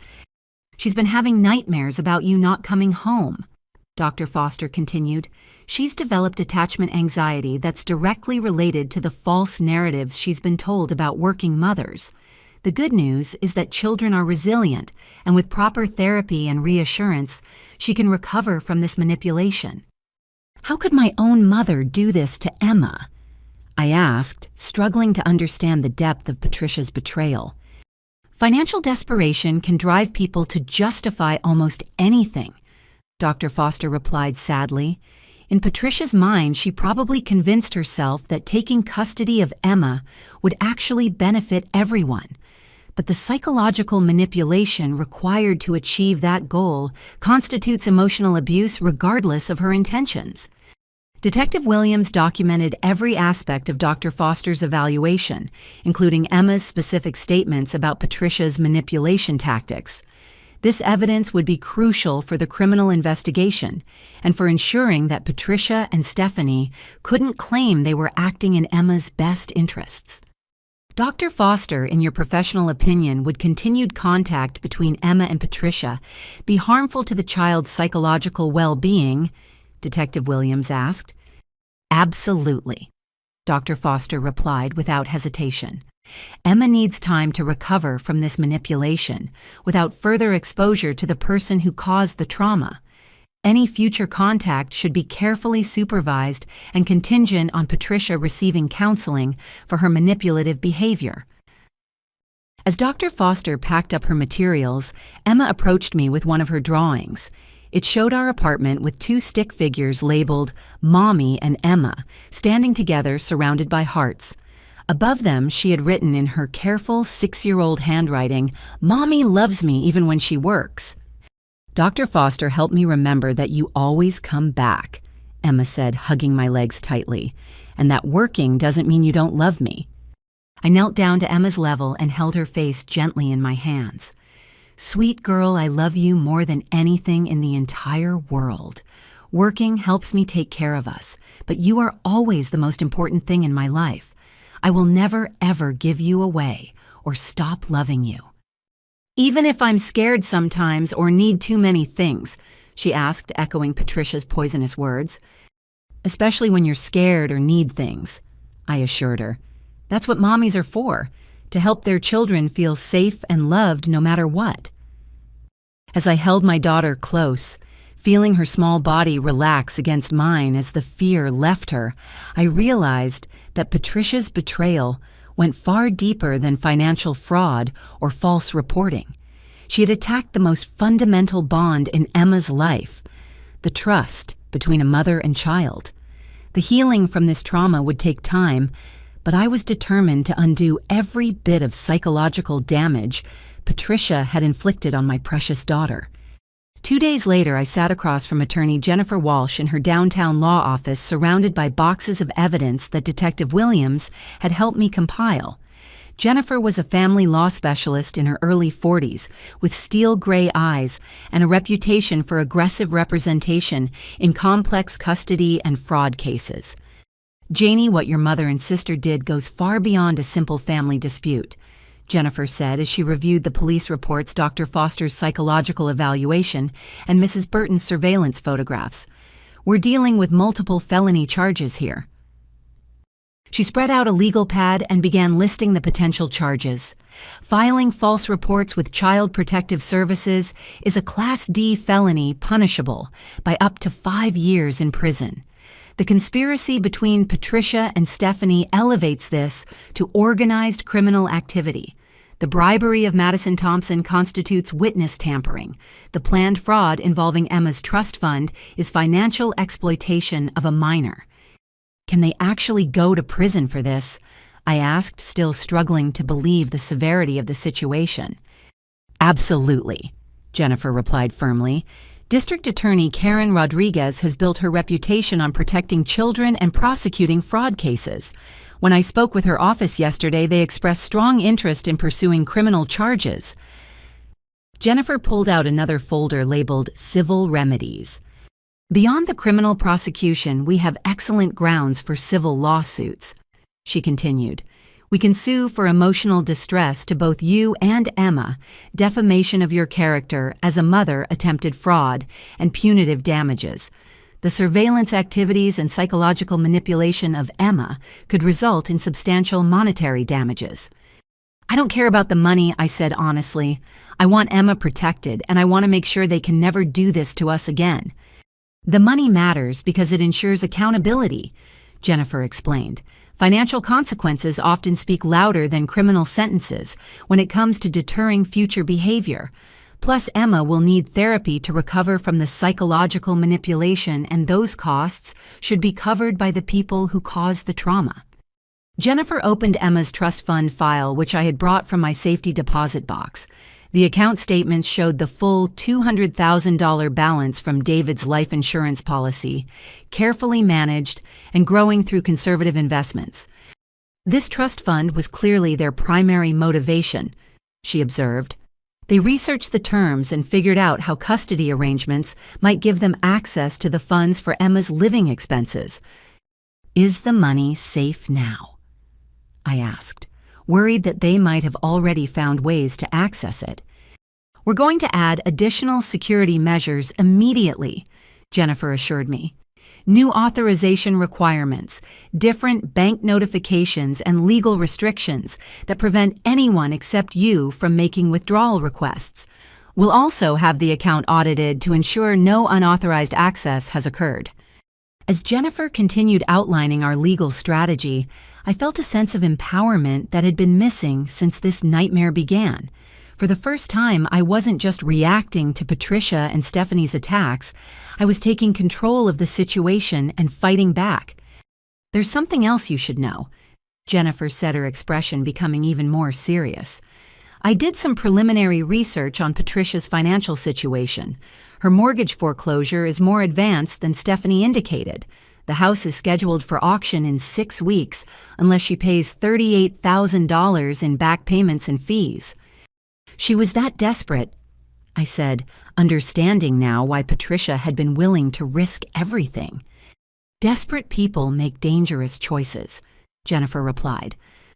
She's been having nightmares about you not coming home, Dr. Foster continued. She's developed attachment anxiety that's directly related to the false narratives she's been told about working mothers. The good news is that children are resilient, and with proper therapy and reassurance, she can recover from this manipulation. How could my own mother do this to Emma? I asked, struggling to understand the depth of Patricia's betrayal. Financial desperation can drive people to justify almost anything, Dr. Foster replied sadly. In Patricia's mind, she probably convinced herself that taking custody of Emma would actually benefit everyone. But the psychological manipulation required to achieve that goal constitutes emotional abuse regardless of her intentions. Detective Williams documented every aspect of Dr. Foster's evaluation, including Emma's specific statements about Patricia's manipulation tactics. This evidence would be crucial for the criminal investigation and for ensuring that Patricia and Stephanie couldn't claim they were acting in Emma's best interests. Dr. Foster, in your professional opinion, would continued contact between Emma and Patricia be harmful to the child's psychological well-being? Detective Williams asked. Absolutely, Dr. Foster replied without hesitation. Emma needs time to recover from this manipulation without further exposure to the person who caused the trauma. Any future contact should be carefully supervised and contingent on Patricia receiving counseling for her manipulative behavior. As Dr. Foster packed up her materials, Emma approached me with one of her drawings. It showed our apartment with two stick figures labeled Mommy and Emma, standing together surrounded by hearts. Above them, she had written in her careful 6-year-old handwriting, "Mommy loves me even when she works." Dr. Foster helped me remember that you always come back, Emma said, hugging my legs tightly, and that working doesn't mean you don't love me. I knelt down to Emma's level and held her face gently in my hands. Sweet girl, I love you more than anything in the entire world. Working helps me take care of us, but you are always the most important thing in my life. I will never, ever give you away or stop loving you. Even if I'm scared sometimes or need too many things, she asked, echoing Patricia's poisonous words. Especially when you're scared or need things, I assured her. That's what mommies are for, to help their children feel safe and loved no matter what. As I held my daughter close, feeling her small body relax against mine as the fear left her, I realized that Patricia's betrayal went far deeper than financial fraud or false reporting. She had attacked the most fundamental bond in Emma's life, the trust between a mother and child. The healing from this trauma would take time, but I was determined to undo every bit of psychological damage Patricia had inflicted on my precious daughter. 2 days later, I sat across from attorney Jennifer Walsh in her downtown law office, surrounded by boxes of evidence that Detective Williams had helped me compile. Jennifer was a family law specialist in her early 40s, with steel-gray eyes and a reputation for aggressive representation in complex custody and fraud cases. Janie, what your mother and sister did goes far beyond a simple family dispute, Jennifer said as she reviewed the police reports, Dr. Foster's psychological evaluation, and Mrs. Burton's surveillance photographs. We're dealing with multiple felony charges here. She spread out a legal pad and began listing the potential charges. Filing false reports with Child Protective Services is a Class D felony punishable by up to 5 years in prison. The conspiracy between Patricia and Stephanie elevates this to organized criminal activity. The bribery of Madison Thompson constitutes witness tampering. The planned fraud involving Emma's trust fund is financial exploitation of a minor. Can they actually go to prison for this? I asked, still struggling to believe the severity of the situation. Absolutely, Jennifer replied firmly. District Attorney Karen Rodriguez has built her reputation on protecting children and prosecuting fraud cases. When I spoke with her office yesterday, they expressed strong interest in pursuing criminal charges. Jennifer pulled out another folder labeled Civil Remedies. Beyond the criminal prosecution, we have excellent grounds for civil lawsuits. She continued. We can sue for emotional distress to both you and Emma, defamation of your character as a mother, attempted fraud, and punitive damages. The surveillance activities and psychological manipulation of Emma could result in substantial monetary damages. I don't care about the money, I said honestly. I want Emma protected, and I want to make sure they can never do this to us again. The money matters because it ensures accountability, Jennifer explained. Financial consequences often speak louder than criminal sentences when it comes to deterring future behavior. Plus, Emma will need therapy to recover from the psychological manipulation, and those costs should be covered by the people who caused the trauma. Jennifer opened Emma's trust fund file, which I had brought from my safety deposit box. The account statements showed the full $200,000 balance from David's life insurance policy, carefully managed and growing through conservative investments. This trust fund was clearly their primary motivation, she observed. They researched the terms and figured out how custody arrangements might give them access to the funds for Emma's living expenses. Is the money safe now? I asked, worried that they might have already found ways to access it. We're going to add additional security measures immediately, Jennifer assured me. New authorization requirements, different bank notifications, and legal restrictions that prevent anyone except you from making withdrawal requests. We'll also have the account audited to ensure no unauthorized access has occurred. As Jennifer continued outlining our legal strategy, I felt a sense of empowerment that had been missing since this nightmare began. For the first time, I wasn't just reacting to Patricia and Stephanie's attacks. I was taking control of the situation and fighting back. There's something else you should know, Jennifer said, her expression becoming even more serious. I did some preliminary research on Patricia's financial situation. Her mortgage foreclosure is more advanced than Stephanie indicated. The house is scheduled for auction in 6 weeks unless she pays $38,000 in back payments and fees. She was that desperate, I said, understanding now why Patricia had been willing to risk everything. Desperate people make dangerous choices, Jennifer replied.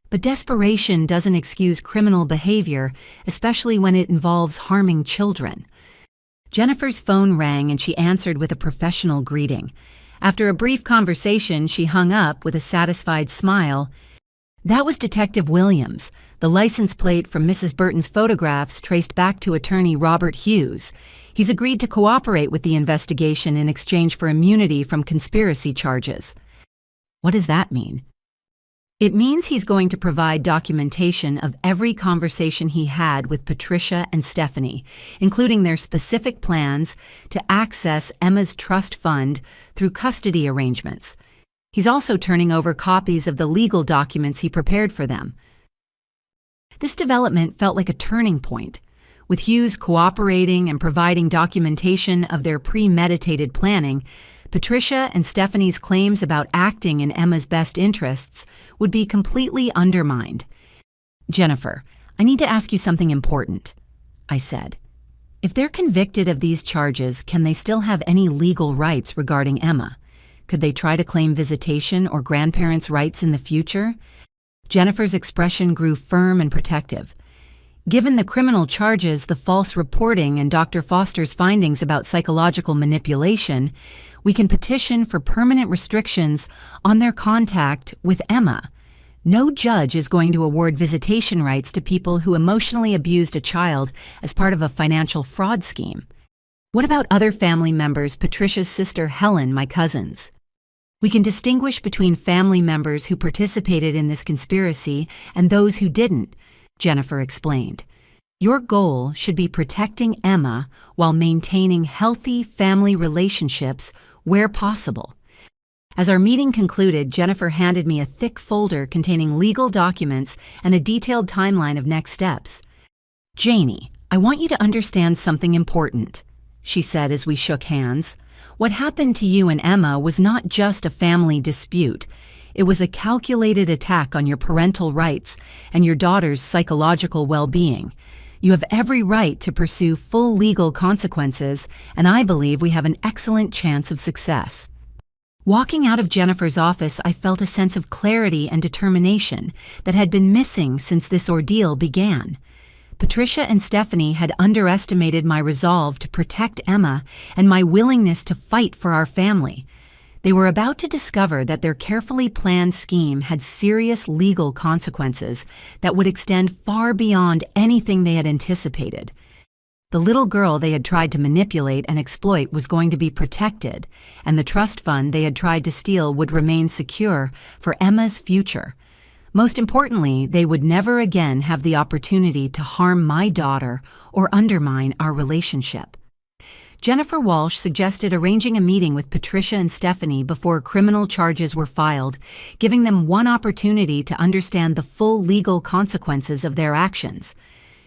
But desperation doesn't excuse criminal behavior, especially when it involves harming children. Jennifer's phone rang and she answered with a professional greeting. After a brief conversation, she hung up with a satisfied smile. That was Detective Williams. The license plate from Mrs. Burton's photographs traced back to attorney Robert Hughes. He's agreed to cooperate with the investigation in exchange for immunity from conspiracy charges. What does that mean? It means he's going to provide documentation of every conversation he had with Patricia and Stephanie, including their specific plans to access Emma's trust fund through custody arrangements. He's also turning over copies of the legal documents he prepared for them. This development felt like a turning point. With Hughes cooperating and providing documentation of their premeditated planning, Patricia and Stephanie's claims about acting in Emma's best interests would be completely undermined. Jennifer, I need to ask you something important, I said. If they're convicted of these charges, can they still have any legal rights regarding Emma? Could they try to claim visitation or grandparents' rights in the future? Jennifer's expression grew firm and protective. Given the criminal charges, the false reporting, and Dr. Foster's findings about psychological manipulation, we can petition for permanent restrictions on their contact with Emma. No judge is going to award visitation rights to people who emotionally abused a child as part of a financial fraud scheme. What about other family members, Patricia's sister Helen, my cousins? We can distinguish between family members who participated in this conspiracy and those who didn't, Jennifer explained. Your goal should be protecting Emma while maintaining healthy family relationships where possible. As our meeting concluded, Jennifer handed me a thick folder containing legal documents and a detailed timeline of next steps. Janie, "I want you to understand something important," she said as we shook hands. "What happened to you and Emma was not just a family dispute. It was a calculated attack on your parental rights and your daughter's psychological well-being. You have every right to pursue full legal consequences, and I believe we have an excellent chance of success." Walking out of Jennifer's office, I felt a sense of clarity and determination that had been missing since this ordeal began. Patricia and Stephanie had underestimated my resolve to protect Emma and my willingness to fight for our family. They were about to discover that their carefully planned scheme had serious legal consequences that would extend far beyond anything they had anticipated. The little girl they had tried to manipulate and exploit was going to be protected, and the trust fund they had tried to steal would remain secure for Emma's future. Most importantly, they would never again have the opportunity to harm my daughter or undermine our relationship. Jennifer Walsh suggested arranging a meeting with Patricia and Stephanie before criminal charges were filed, giving them one opportunity to understand the full legal consequences of their actions.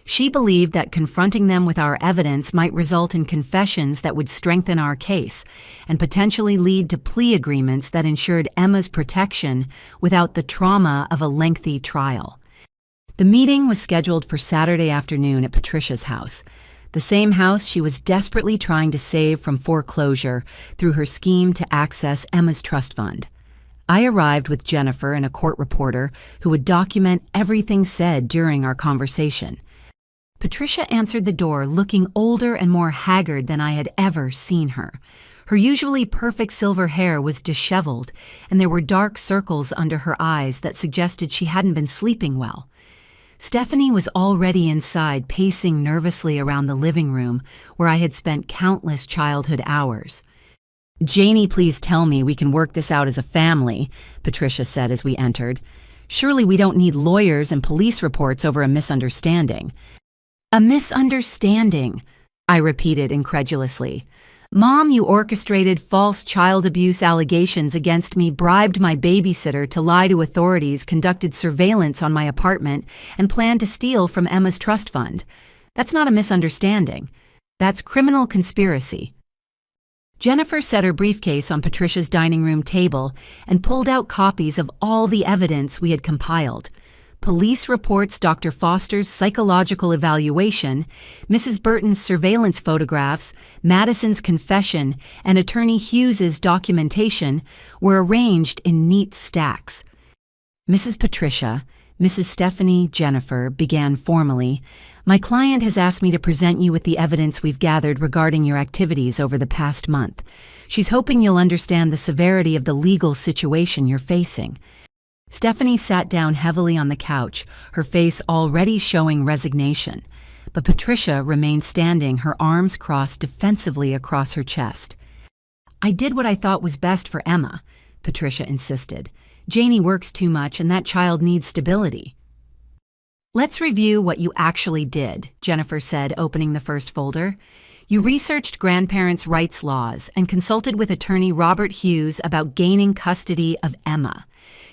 She believed that confronting them with our evidence might result in confessions that would strengthen our case and potentially lead to plea agreements that ensured Emma's protection without the trauma of a lengthy trial. The meeting was scheduled for Saturday afternoon at Patricia's house, the same house she was desperately trying to save from foreclosure through her scheme to access Emma's trust fund. I arrived with Jennifer and a court reporter who would document everything said during our conversation. Patricia answered the door looking older and more haggard than I had ever seen her. Her usually perfect silver hair was disheveled, and there were dark circles under her eyes that suggested she hadn't been sleeping well. Stephanie was already inside, pacing nervously around the living room where I had spent countless childhood hours. "Janie, please tell me we can work this out as a family," Patricia said as we entered. "Surely we don't need lawyers and police reports over a misunderstanding." "A misunderstanding," I repeated incredulously. "Mom, you orchestrated false child abuse allegations against me, bribed my babysitter to lie to authorities, conducted surveillance on my apartment, and planned to steal from Emma's trust fund. That's not a misunderstanding. That's criminal conspiracy." Jennifer set her briefcase on Patricia's dining room table and pulled out copies of all the evidence we had compiled. Police reports, Dr. Foster's psychological evaluation, Mrs. Burton's surveillance photographs, Madison's confession, and Attorney Hughes's documentation were arranged in neat stacks. "Mrs. Patricia, Mrs. Stephanie, Jennifer," began formally, "my client has asked me to present you with the evidence we've gathered regarding your activities over the past month. She's hoping you'll understand the severity of the legal situation you're facing." Stephanie sat down heavily on the couch, her face already showing resignation, but Patricia remained standing, her arms crossed defensively across her chest. "I did what I thought was best for Emma," Patricia insisted. "Janie works too much and that child needs stability." "Let's review what you actually did," Jennifer said, opening the first folder. "You researched grandparents' rights laws and consulted with attorney Robert Hughes about gaining custody of Emma.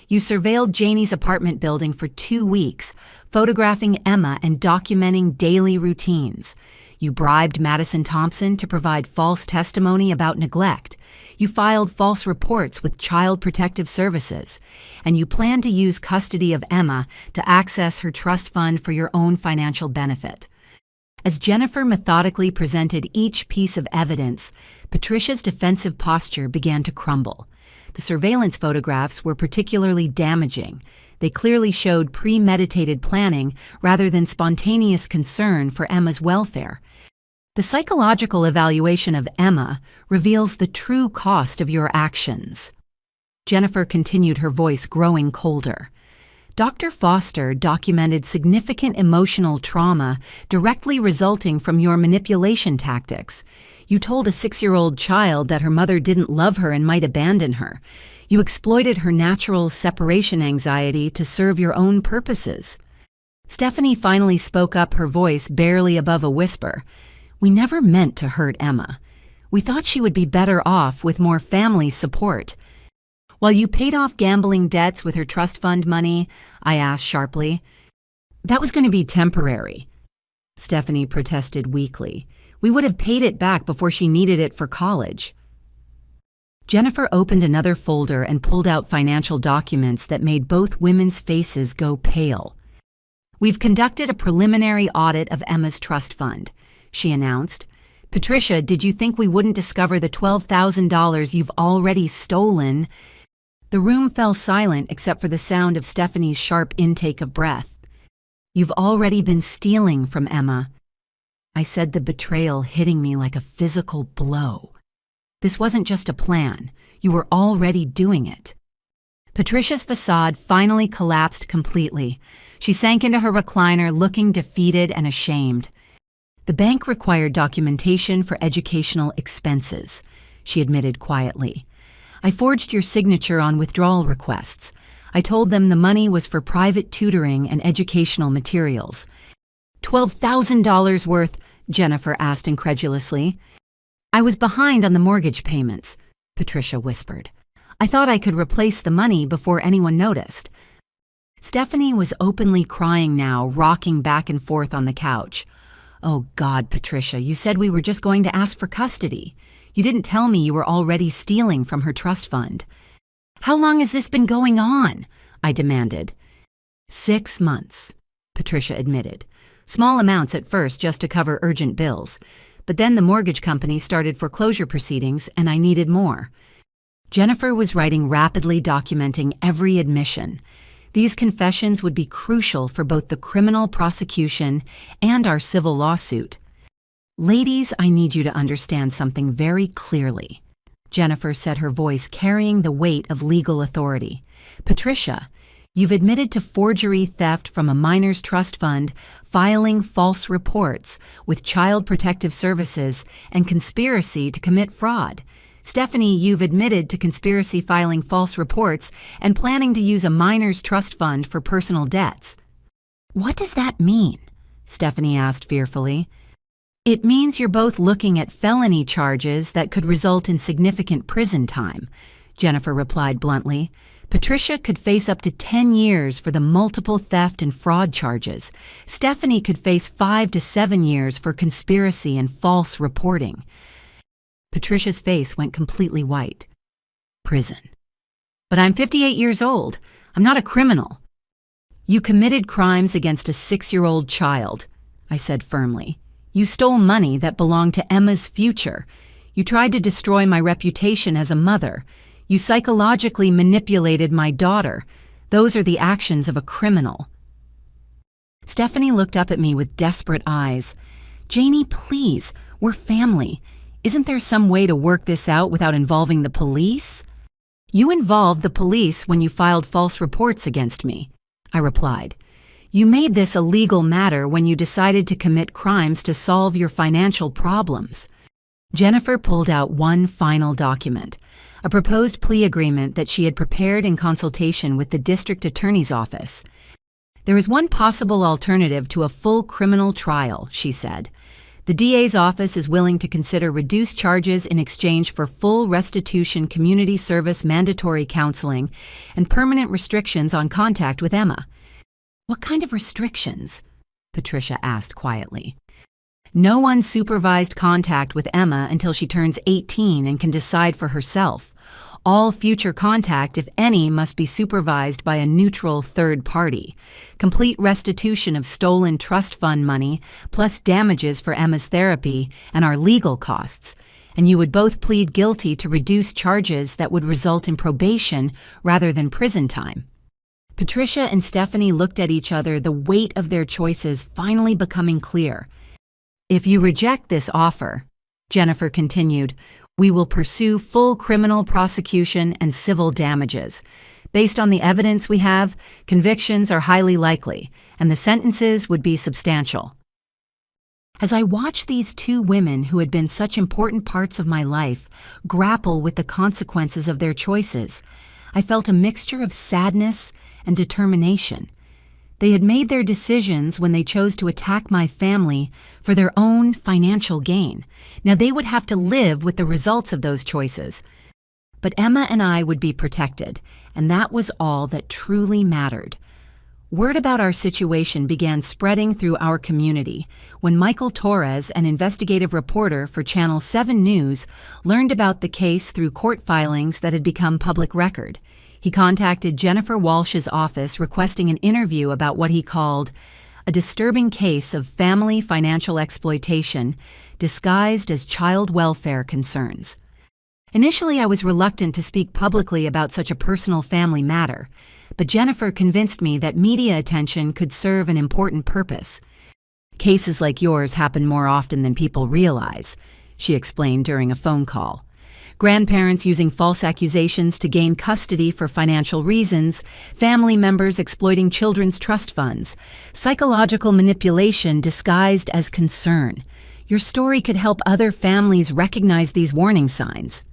You surveilled Janie's apartment building for 2 weeks, photographing Emma and documenting daily routines. You bribed Madison Thompson to provide false testimony about neglect. You filed false reports with Child Protective Services. And you planned to use custody of Emma to access her trust fund for your own financial benefit. As Jennifer methodically presented each piece of evidence, Patricia's defensive posture began to crumble. The surveillance photographs were particularly damaging. They clearly showed premeditated planning rather than spontaneous concern for Emma's welfare. "The psychological evaluation of Emma reveals the true cost of your actions." Jennifer continued, her voice growing colder. "Dr. Foster documented significant emotional trauma directly resulting from your manipulation tactics. You told a 6-year-old child that her mother didn't love her and might abandon her. You exploited her natural separation anxiety to serve your own purposes." Stephanie finally spoke up, her voice barely above a whisper. "We never meant to hurt Emma. We thought she would be better off with more family support." "While you paid off gambling debts with her trust fund money?" I asked sharply. "That was going to be temporary." Stephanie protested weakly. We would have paid it back before she needed it for college. Jennifer opened another folder and pulled out financial documents that made both women's faces go pale. We've conducted a preliminary audit of Emma's trust fund, she announced. Patricia, did you think we wouldn't discover the $12,000 you've already stolen? The room fell silent except for the sound of Stephanie's sharp intake of breath. You've already been stealing from Emma. I said, the betrayal hitting me like a physical blow. This wasn't just a plan. You were already doing it. Patricia's facade finally collapsed completely. She sank into her recliner, looking defeated and ashamed. The bank required documentation for educational expenses, she admitted quietly. I forged your signature on withdrawal requests. I told them the money was for private tutoring and educational materials. $12,000 worth, Jennifer asked incredulously. I was behind on the mortgage payments, Patricia whispered. I thought I could replace the money before anyone noticed. Stephanie was openly crying now, rocking back and forth on the couch. Oh God, Patricia, you said we were just going to ask for custody. You didn't tell me you were already stealing from her trust fund. How long has this been going on? I demanded. 6 months, Patricia admitted. Small amounts at first just to cover urgent bills. But then the mortgage company started foreclosure proceedings and I needed more. Jennifer was writing rapidly, documenting every admission. These confessions would be crucial for both the criminal prosecution and our civil lawsuit. Ladies, I need you to understand something very clearly. Jennifer said, her voice carrying the weight of legal authority. Patricia, you've admitted to forgery, theft from a minor's trust fund, filing false reports with Child Protective Services, and conspiracy to commit fraud. Stephanie, you've admitted to conspiracy filing false reports and planning to use a minor's trust fund for personal debts. What does that mean? Stephanie asked fearfully. It means you're both looking at felony charges that could result in significant prison time, Jennifer replied bluntly. Patricia could face up to 10 years for the multiple theft and fraud charges. Stephanie could face 5 to 7 years for conspiracy and false reporting. Patricia's face went completely white. Prison. But I'm 58 years old. I'm not a criminal. You committed crimes against a 6-year-old child, I said firmly. You stole money that belonged to Emma's future. You tried to destroy my reputation as a mother. You psychologically manipulated my daughter. Those are the actions of a criminal. Stephanie looked up at me with desperate eyes. Janie, please, we're family. Isn't there some way to work this out without involving the police? You involved the police when you filed false reports against me, I replied. You made this a legal matter when you decided to commit crimes to solve your financial problems. Jennifer pulled out one final document, a proposed plea agreement that she had prepared in consultation with the district attorney's office. There is one possible alternative to a full criminal trial, she said. The DA's office is willing to consider reduced charges in exchange for full restitution, community service, mandatory counseling, and permanent restrictions on contact with Emma. What kind of restrictions? Patricia asked quietly. No unsupervised contact with Emma until she turns 18 and can decide for herself. All future contact, if any, must be supervised by a neutral third party. Complete restitution of stolen trust fund money, plus damages for Emma's therapy and our legal costs. And you would both plead guilty to reduced charges that would result in probation rather than prison time. Patricia and Stephanie looked at each other, the weight of their choices finally becoming clear. If you reject this offer, Jennifer continued, we will pursue full criminal prosecution and civil damages. Based on the evidence we have, convictions are highly likely, and the sentences would be substantial. As I watched these two women who had been such important parts of my life grapple with the consequences of their choices, I felt a mixture of sadness and determination. They had made their decisions when they chose to attack my family for their own financial gain. Now they would have to live with the results of those choices. But Emma and I would be protected, and that was all that truly mattered. Word about our situation began spreading through our community when Michael Torres, an investigative reporter for Channel 7 News, learned about the case through court filings that had become public record. He contacted Jennifer Walsh's office requesting an interview about what he called a disturbing case of family financial exploitation disguised as child welfare concerns. Initially, I was reluctant to speak publicly about such a personal family matter, but Jennifer convinced me that media attention could serve an important purpose. Cases like yours happen more often than people realize, she explained during a phone call. Grandparents using false accusations to gain custody for financial reasons, family members exploiting children's trust funds, psychological manipulation disguised as concern. Your story could help other families recognize these warning signs.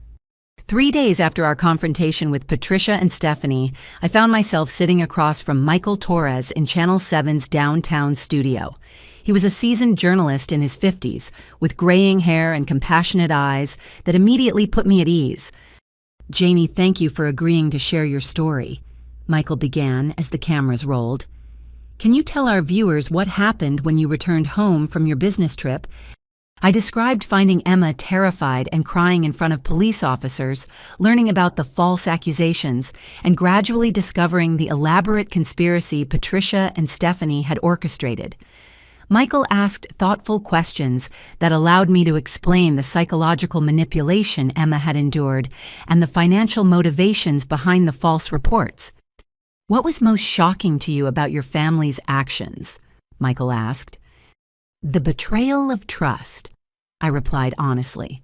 3 days after our confrontation with Patricia and Stephanie, I found myself sitting across from Michael Torres in Channel 7's downtown studio. He was a seasoned journalist in his 50s, with graying hair and compassionate eyes that immediately put me at ease. "Janie, thank you for agreeing to share your story," Michael began as the cameras rolled. "Can you tell our viewers what happened when you returned home from your business trip?" I described finding Emma terrified and crying in front of police officers, learning about the false accusations, and gradually discovering the elaborate conspiracy Patricia and Stephanie had orchestrated. Michael asked thoughtful questions that allowed me to explain the psychological manipulation Emma had endured and the financial motivations behind the false reports. "What was most shocking to you about your family's actions?" Michael asked. "The betrayal of trust," I replied honestly.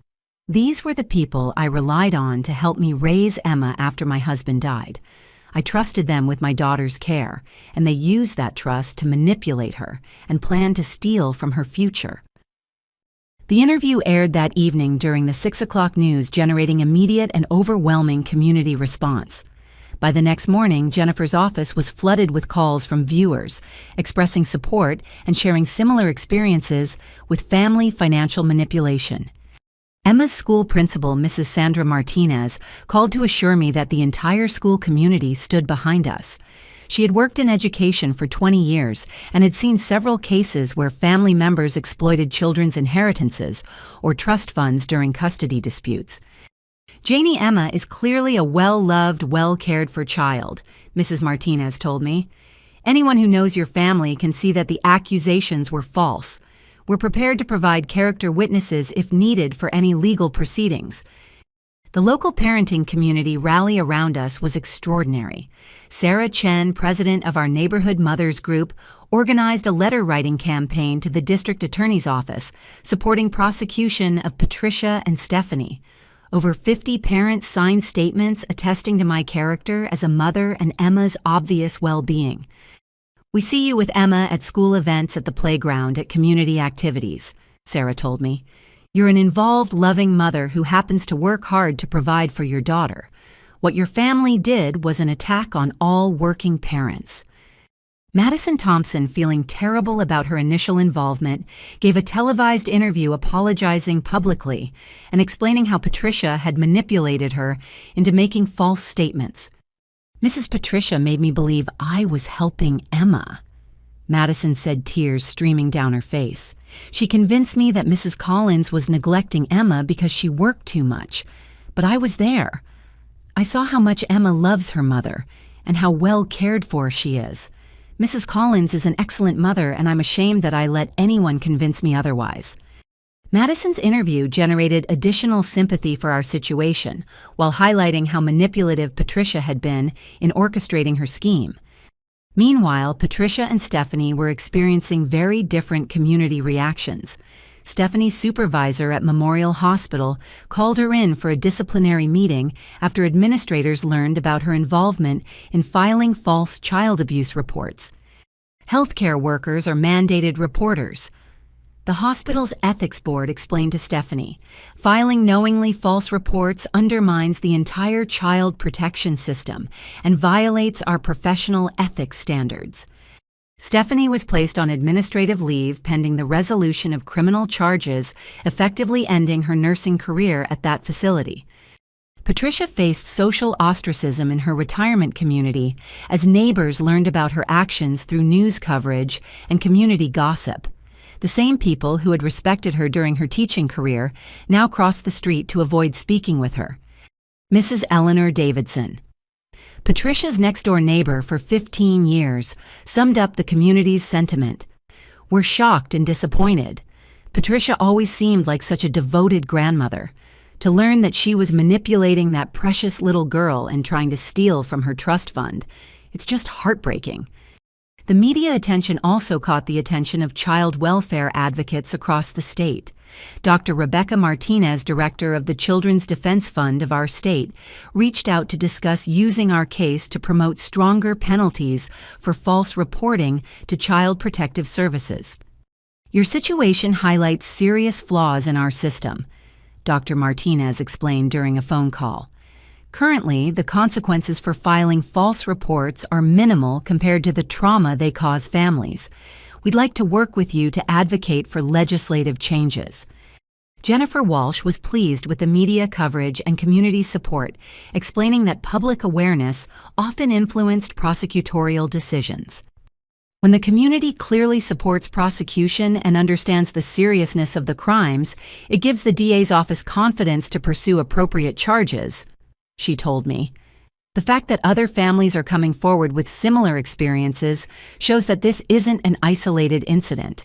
"These were the people I relied on to help me raise Emma after my husband died. I trusted them with my daughter's care, and they used that trust to manipulate her and plan to steal from her future." The interview aired that evening during the 6 o'clock news, generating immediate and overwhelming community response. By the next morning, Jennifer's office was flooded with calls from viewers, expressing support and sharing similar experiences with family financial manipulation. Emma's school principal, Mrs. Sandra Martinez, called to assure me that the entire school community stood behind us. She had worked in education for 20 years and had seen several cases where family members exploited children's inheritances or trust funds during custody disputes. "Janie, Emma is clearly a well-loved, well-cared-for child," Mrs. Martinez told me. "Anyone who knows your family can see that the accusations were false. We're prepared to provide character witnesses if needed for any legal proceedings." The local parenting community rally around us was extraordinary. Sarah Chen, president of our Neighborhood Mothers Group, organized a letter-writing campaign to the district attorney's office supporting prosecution of Patricia and Stephanie. Over 50 parents signed statements attesting to my character as a mother and Emma's obvious well-being. "We see you with Emma at school events, at the playground, at community activities," Sarah told me. "You're an involved, loving mother who happens to work hard to provide for your daughter. What your family did was an attack on all working parents." Madison Thompson, feeling terrible about her initial involvement, gave a televised interview apologizing publicly and explaining how Patricia had manipulated her into making false statements. "Mrs. Patricia made me believe I was helping Emma," Madison said, tears streaming down her face. "She convinced me that Mrs. Collins was neglecting Emma because she worked too much, but I was there. I saw how much Emma loves her mother and how well cared for she is. Mrs. Collins is an excellent mother, and I'm ashamed that I let anyone convince me otherwise." Madison's interview generated additional sympathy for our situation, while highlighting how manipulative Patricia had been in orchestrating her scheme. Meanwhile, Patricia and Stephanie were experiencing very different community reactions. Stephanie's supervisor at Memorial Hospital called her in for a disciplinary meeting after administrators learned about her involvement in filing false child abuse reports. Healthcare workers are mandated reporters. The hospital's ethics board explained to Stephanie, "Filing knowingly false reports undermines the entire child protection system and violates our professional ethics standards." Stephanie was placed on administrative leave pending the resolution of criminal charges, effectively ending her nursing career at that facility. Patricia faced social ostracism in her retirement community as neighbors learned about her actions through news coverage and community gossip. The same people who had respected her during her teaching career now crossed the street to avoid speaking with her. Mrs. Eleanor Davidson. Patricia's next-door neighbor for 15 years summed up the community's sentiment. "We're shocked and disappointed. Patricia always seemed like such a devoted grandmother. To learn that she was manipulating that precious little girl and trying to steal from her trust fund, it's just heartbreaking." The media attention also caught the attention of child welfare advocates across the state. Dr. Rebecca Martinez, director of the Children's Defense Fund of our state, reached out to discuss using our case to promote stronger penalties for false reporting to Child Protective Services. "Your situation highlights serious flaws in our system," Dr. Martinez explained during a phone call. "Currently, the consequences for filing false reports are minimal compared to the trauma they cause families. We'd like to work with you to advocate for legislative changes." Jennifer Walsh was pleased with the media coverage and community support, explaining that public awareness often influenced prosecutorial decisions. When the community clearly supports prosecution and understands the seriousness of the crimes, it gives the DA's office confidence to pursue appropriate charges, she told me. The fact that other families are coming forward with similar experiences shows that this isn't an isolated incident.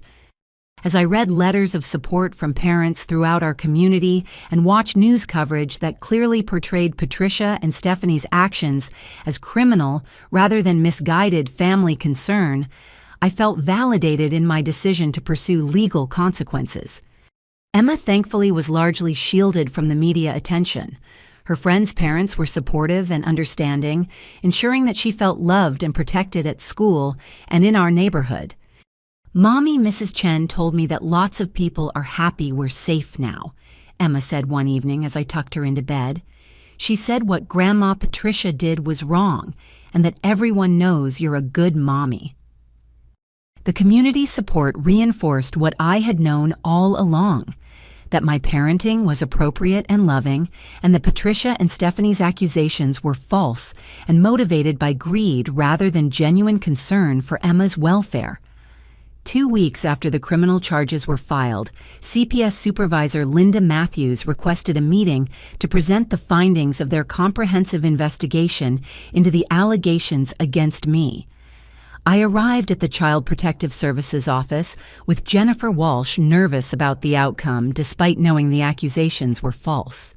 As I read letters of support from parents throughout our community and watched news coverage that clearly portrayed Patricia and Stephanie's actions as criminal rather than misguided family concern, I felt validated in my decision to pursue legal consequences. Emma thankfully was largely shielded from the media attention. Her friends' parents were supportive and understanding, ensuring that she felt loved and protected at school and in our neighborhood. "Mommy, Mrs. Chen told me that lots of people are happy we're safe now," Emma said one evening as I tucked her into bed. "She said what Grandma Patricia did was wrong and that everyone knows you're a good mommy." The community support reinforced what I had known all along, that my parenting was appropriate and loving, and that Patricia and Stephanie's accusations were false and motivated by greed rather than genuine concern for Emma's welfare. 2 weeks after the criminal charges were filed, CPS Supervisor Linda Matthews requested a meeting to present the findings of their comprehensive investigation into the allegations against me. I arrived at the Child Protective Services office with Jennifer Walsh nervous about the outcome despite knowing the accusations were false.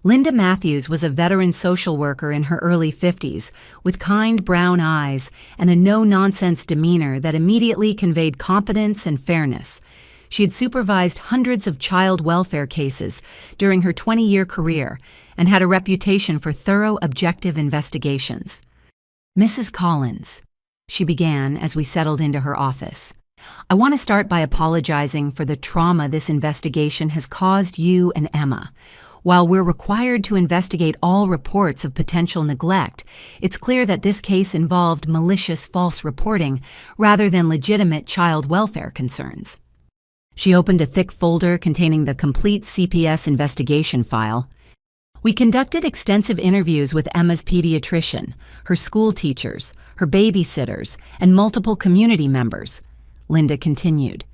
Linda Matthews was a veteran social worker in her early 50s with kind brown eyes and a no-nonsense demeanor that immediately conveyed competence and fairness. She had supervised hundreds of child welfare cases during her 20-year career and had a reputation for thorough, objective investigations. "Mrs. Collins," she began as we settled into her office, "I want to start by apologizing for the trauma this investigation has caused you and Emma. While we're required to investigate all reports of potential neglect, it's clear that this case involved malicious false reporting rather than legitimate child welfare concerns." She opened a thick folder containing the complete CPS investigation file. "We conducted extensive interviews with Emma's pediatrician, her school teachers, her babysitters, and multiple community members," Linda continued.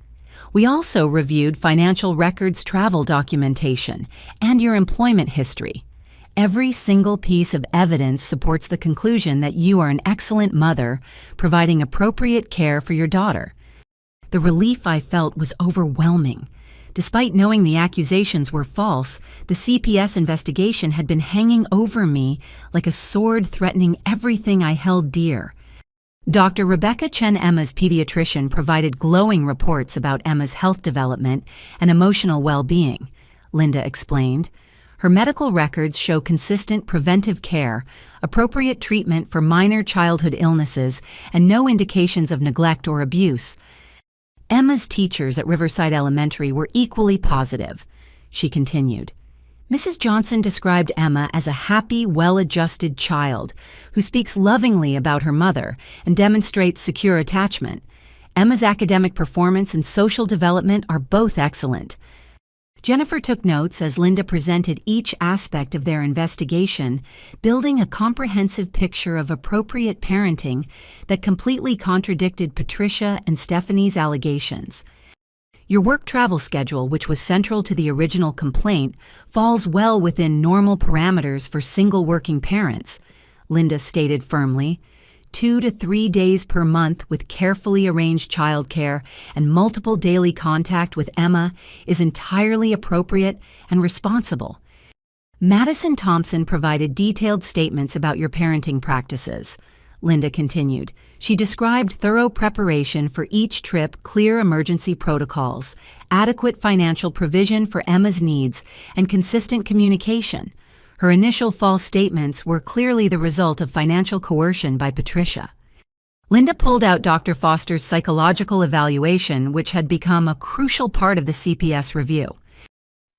"We also reviewed financial records, travel documentation, and your employment history. Every single piece of evidence supports the conclusion that you are an excellent mother, providing appropriate care for your daughter." The relief I felt was overwhelming. Despite knowing the accusations were false, the CPS investigation had been hanging over me like a sword threatening everything I held dear. Dr. Rebecca Chen, Emma's pediatrician, provided glowing reports about Emma's health development and emotional well-being, Linda explained. Her medical records show consistent preventive care, appropriate treatment for minor childhood illnesses, and no indications of neglect or abuse. Emma's teachers at Riverside Elementary were equally positive, she continued. Mrs. Johnson described Emma as a happy, well-adjusted child who speaks lovingly about her mother and demonstrates secure attachment. Emma's academic performance and social development are both excellent. Jennifer took notes as Linda presented each aspect of their investigation, building a comprehensive picture of appropriate parenting that completely contradicted Patricia and Stephanie's allegations. Your work travel schedule, which was central to the original complaint, falls well within normal parameters for single working parents, Linda stated firmly. 2 to 3 days per month with carefully arranged childcare and multiple daily contact with Emma is entirely appropriate and responsible. Madison Thompson provided detailed statements about your parenting practices, Linda continued. She described thorough preparation for each trip, clear emergency protocols, adequate financial provision for Emma's needs, and consistent communication. Her initial false statements were clearly the result of financial coercion by Patricia. Linda pulled out Dr. Foster's psychological evaluation, which had become a crucial part of the CPS review.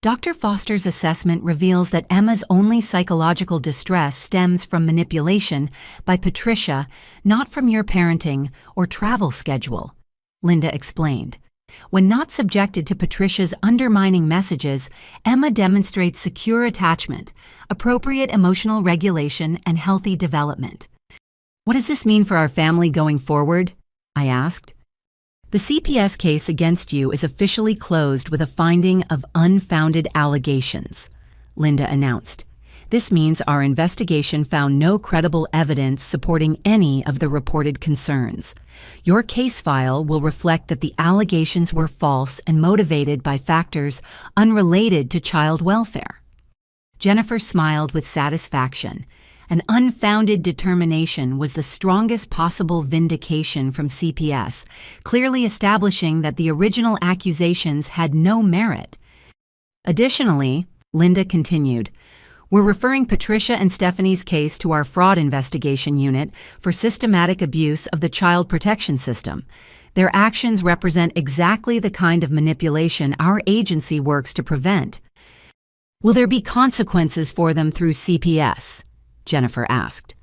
Dr. Foster's assessment reveals that Emma's only psychological distress stems from manipulation by Patricia, not from your parenting or travel schedule, Linda explained. When not subjected to Patricia's undermining messages, Emma demonstrates secure attachment, appropriate emotional regulation, and healthy development. What does this mean for our family going forward? I asked. The CPS case against you is officially closed with a finding of unfounded allegations, Linda announced. This means our investigation found no credible evidence supporting any of the reported concerns. Your case file will reflect that the allegations were false and motivated by factors unrelated to child welfare. Jennifer smiled with satisfaction. An unfounded determination was the strongest possible vindication from CPS, clearly establishing that the original accusations had no merit. Additionally, Linda continued, we're referring Patricia and Stephanie's case to our fraud investigation unit for systematic abuse of the child protection system. Their actions represent exactly the kind of manipulation our agency works to prevent. Will there be consequences for them through CPS? Jennifer asked.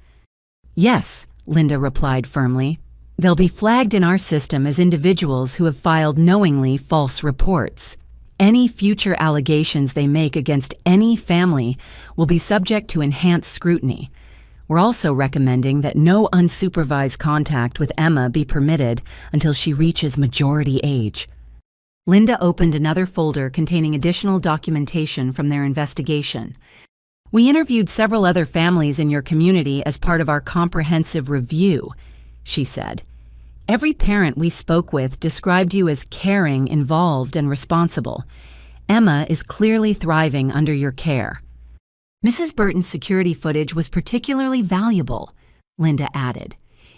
Yes, Linda replied firmly. They'll be flagged in our system as individuals who have filed knowingly false reports. Any future allegations they make against any family will be subject to enhanced scrutiny. We're also recommending that no unsupervised contact with Emma be permitted until she reaches majority age. Linda opened another folder containing additional documentation from their investigation. We interviewed several other families in your community as part of our comprehensive review, she said. Every parent we spoke with described you as caring, involved, and responsible. Emma is clearly thriving under your care. Mrs. Burton's security footage was particularly valuable, Linda added.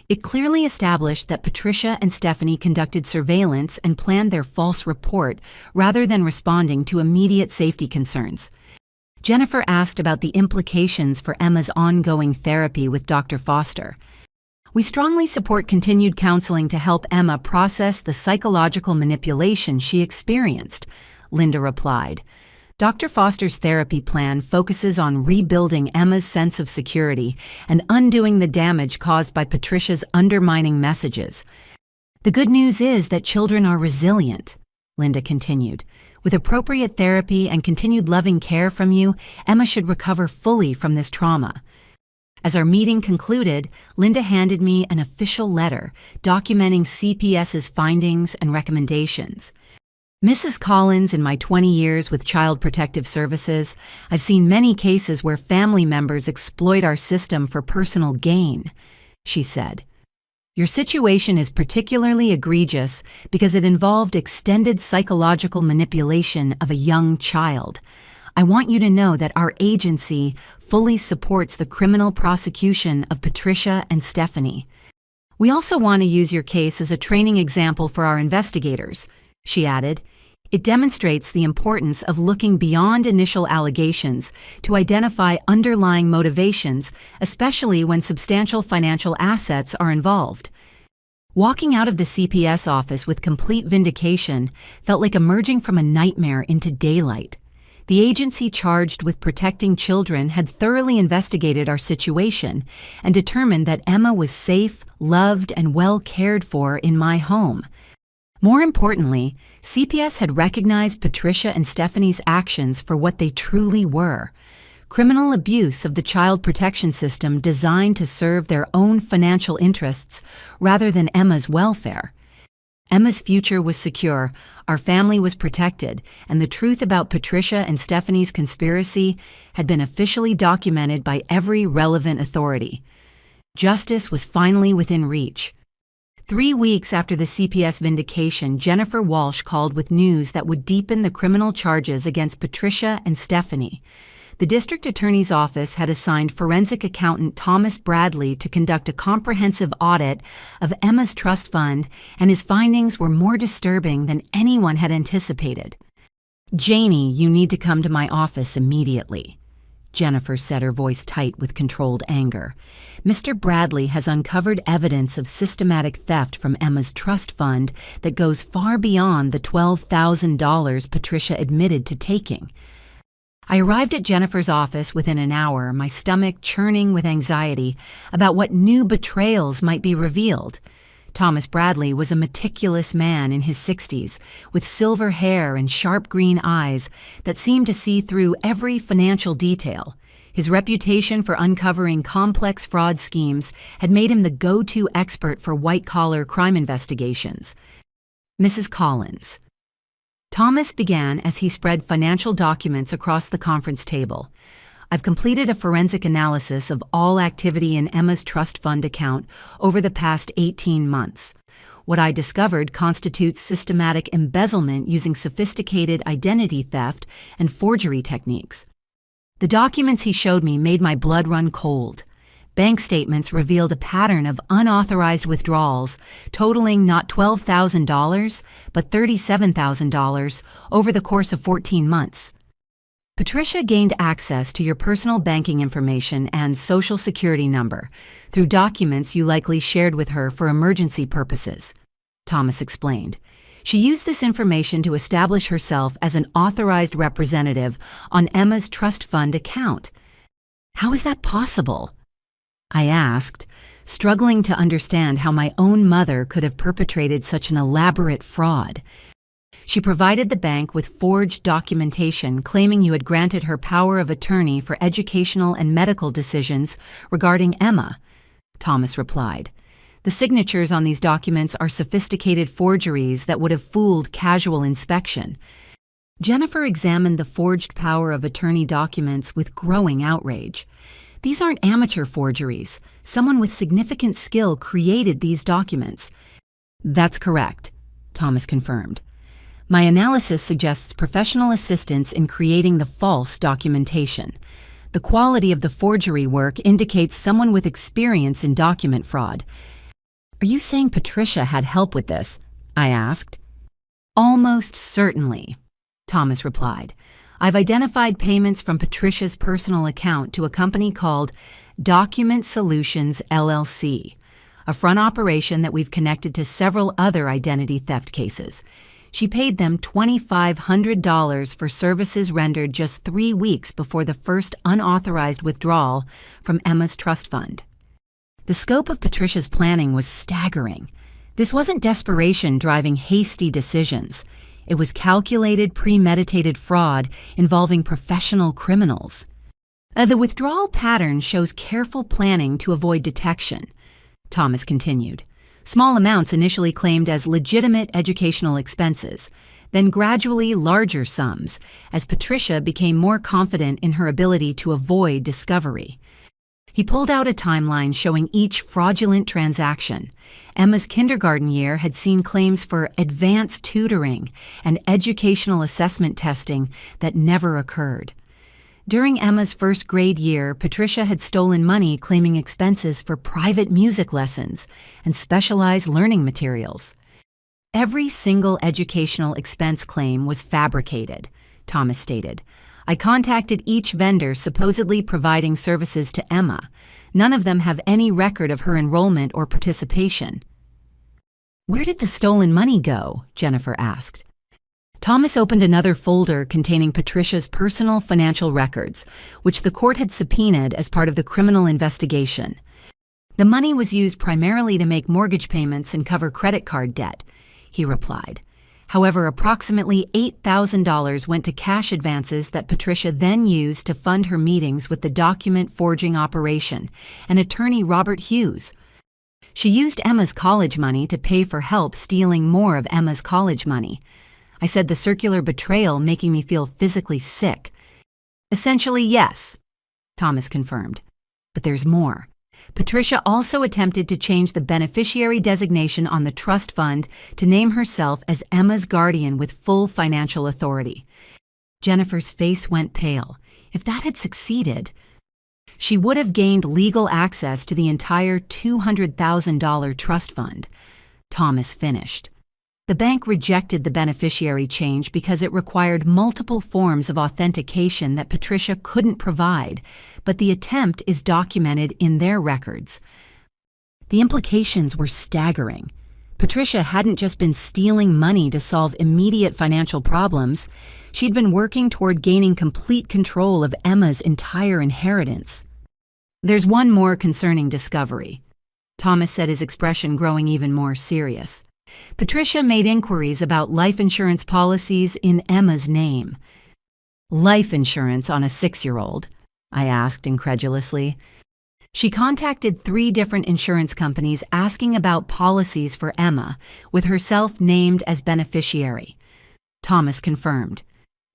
It clearly established that Patricia and Stephanie conducted surveillance and planned their false report rather than responding to immediate safety concerns. Jennifer asked about the implications for Emma's ongoing therapy with Dr. Foster. We strongly support continued counseling to help Emma process the psychological manipulation she experienced, Linda replied. Dr. Foster's therapy plan focuses on rebuilding Emma's sense of security and undoing the damage caused by Patricia's undermining messages. The good news is that children are resilient, Linda continued. With appropriate therapy and continued loving care from you, Emma should recover fully from this trauma. As our meeting concluded, Linda handed me an official letter documenting CPS's findings and recommendations. Mrs. Collins, in my 20 years with Child Protective Services, I've seen many cases where family members exploit our system for personal gain, she said. Your situation is particularly egregious because it involved extended psychological manipulation of a young child. I want you to know that our agency fully supports the criminal prosecution of Patricia and Stephanie. We also want to use your case as a training example for our investigators, she added. It demonstrates the importance of looking beyond initial allegations to identify underlying motivations, especially when substantial financial assets are involved. Walking out of the CPS office with complete vindication felt like emerging from a nightmare into daylight. The agency charged with protecting children had thoroughly investigated our situation and determined that Emma was safe, loved, and well cared for in my home. More importantly, CPS had recognized Patricia and Stephanie's actions for what they truly were: criminal abuse of the child protection system designed to serve their own financial interests rather than Emma's welfare. Emma's future was secure, our family was protected, and the truth about Patricia and Stephanie's conspiracy had been officially documented by every relevant authority. Justice was finally within reach. 3 weeks after the CPS vindication, Jennifer Walsh called with news that would deepen the criminal charges against Patricia and Stephanie. The district attorney's office had assigned forensic accountant Thomas Bradley to conduct a comprehensive audit of Emma's trust fund, and his findings were more disturbing than anyone had anticipated. "Janie, you need to come to my office immediately," Jennifer said, her voice tight with controlled anger. "Mr. Bradley has uncovered evidence of systematic theft from Emma's trust fund that goes far beyond the $12,000 Patricia admitted to taking." I arrived at Jennifer's office within an hour, my stomach churning with anxiety about what new betrayals might be revealed. Thomas Bradley was a meticulous man in his 60s, with silver hair and sharp green eyes that seemed to see through every financial detail. His reputation for uncovering complex fraud schemes had made him the go-to expert for white-collar crime investigations. "Mrs. Collins." Thomas began as he spread financial documents across the conference table. "I've completed a forensic analysis of all activity in Emma's trust fund account over the past 18 months. What I discovered constitutes systematic embezzlement using sophisticated identity theft and forgery techniques." The documents he showed me made my blood run cold. Bank statements revealed a pattern of unauthorized withdrawals totaling not $12,000 but $37,000 over the course of 14 months. "Patricia gained access to your personal banking information and social security number through documents you likely shared with her for emergency purposes," Thomas explained. "She used this information to establish herself as an authorized representative on Emma's trust fund account." "How is that possible?" I asked, struggling to understand how my own mother could have perpetrated such an elaborate fraud. "She provided the bank with forged documentation claiming you had granted her power of attorney for educational and medical decisions regarding Emma," Thomas replied. "The signatures on these documents are sophisticated forgeries that would have fooled casual inspection." Jennifer examined the forged power of attorney documents with growing outrage. "These aren't amateur forgeries. Someone with significant skill created these documents." "That's correct," Thomas confirmed. "My analysis suggests professional assistance in creating the false documentation. The quality of the forgery work indicates someone with experience in document fraud." "Are you saying Patricia had help with this?" I asked. "Almost certainly," Thomas replied. "I've identified payments from Patricia's personal account to a company called Document Solutions LLC, a front operation that we've connected to several other identity theft cases. She paid them $2,500 for services rendered just 3 weeks before the first unauthorized withdrawal from Emma's trust fund." The scope of Patricia's planning was staggering. This wasn't desperation driving hasty decisions. It was calculated, premeditated fraud involving professional criminals. The withdrawal pattern shows careful planning to avoid detection," Thomas continued. "Small amounts initially claimed as legitimate educational expenses, then gradually larger sums, as Patricia became more confident in her ability to avoid discovery." He pulled out a timeline showing each fraudulent transaction. Emma's kindergarten year had seen claims for advanced tutoring and educational assessment testing that never occurred. During Emma's first grade year, Patricia had stolen money claiming expenses for private music lessons and specialized learning materials. "Every single educational expense claim was fabricated," Thomas stated. "I contacted each vendor supposedly providing services to Emma. None of them have any record of her enrollment or participation." "Where did the stolen money go?" Jennifer asked. Thomas opened another folder containing Patricia's personal financial records, which the court had subpoenaed as part of the criminal investigation. The money was used primarily to make mortgage payments and cover credit card debt. he replied. However, approximately $8,000 went to cash advances that Patricia then used to fund her meetings with the document forging operation and attorney Robert Hughes. She used Emma's college money to pay for help stealing more of Emma's college money. I said the circular betrayal making me feel physically sick. Essentially, yes, Thomas confirmed. But there's more. Patricia also attempted to change the beneficiary designation on the trust fund to name herself as Emma's guardian with full financial authority. Jennifer's face went pale. If that had succeeded, she would have gained legal access to the entire $200,000 trust fund. Thomas finished. The bank rejected the beneficiary change because it required multiple forms of authentication that Patricia couldn't provide, but the attempt is documented in their records. The implications were staggering. Patricia hadn't just been stealing money to solve immediate financial problems. She'd been working toward gaining complete control of Emma's entire inheritance. There's one more concerning discovery, Thomas said, his expression growing even more serious. Patricia made inquiries about life insurance policies in Emma's name. Life insurance on a 6-year-old? I asked incredulously. She contacted 3 different insurance companies asking about policies for Emma, with herself named as beneficiary. Thomas confirmed.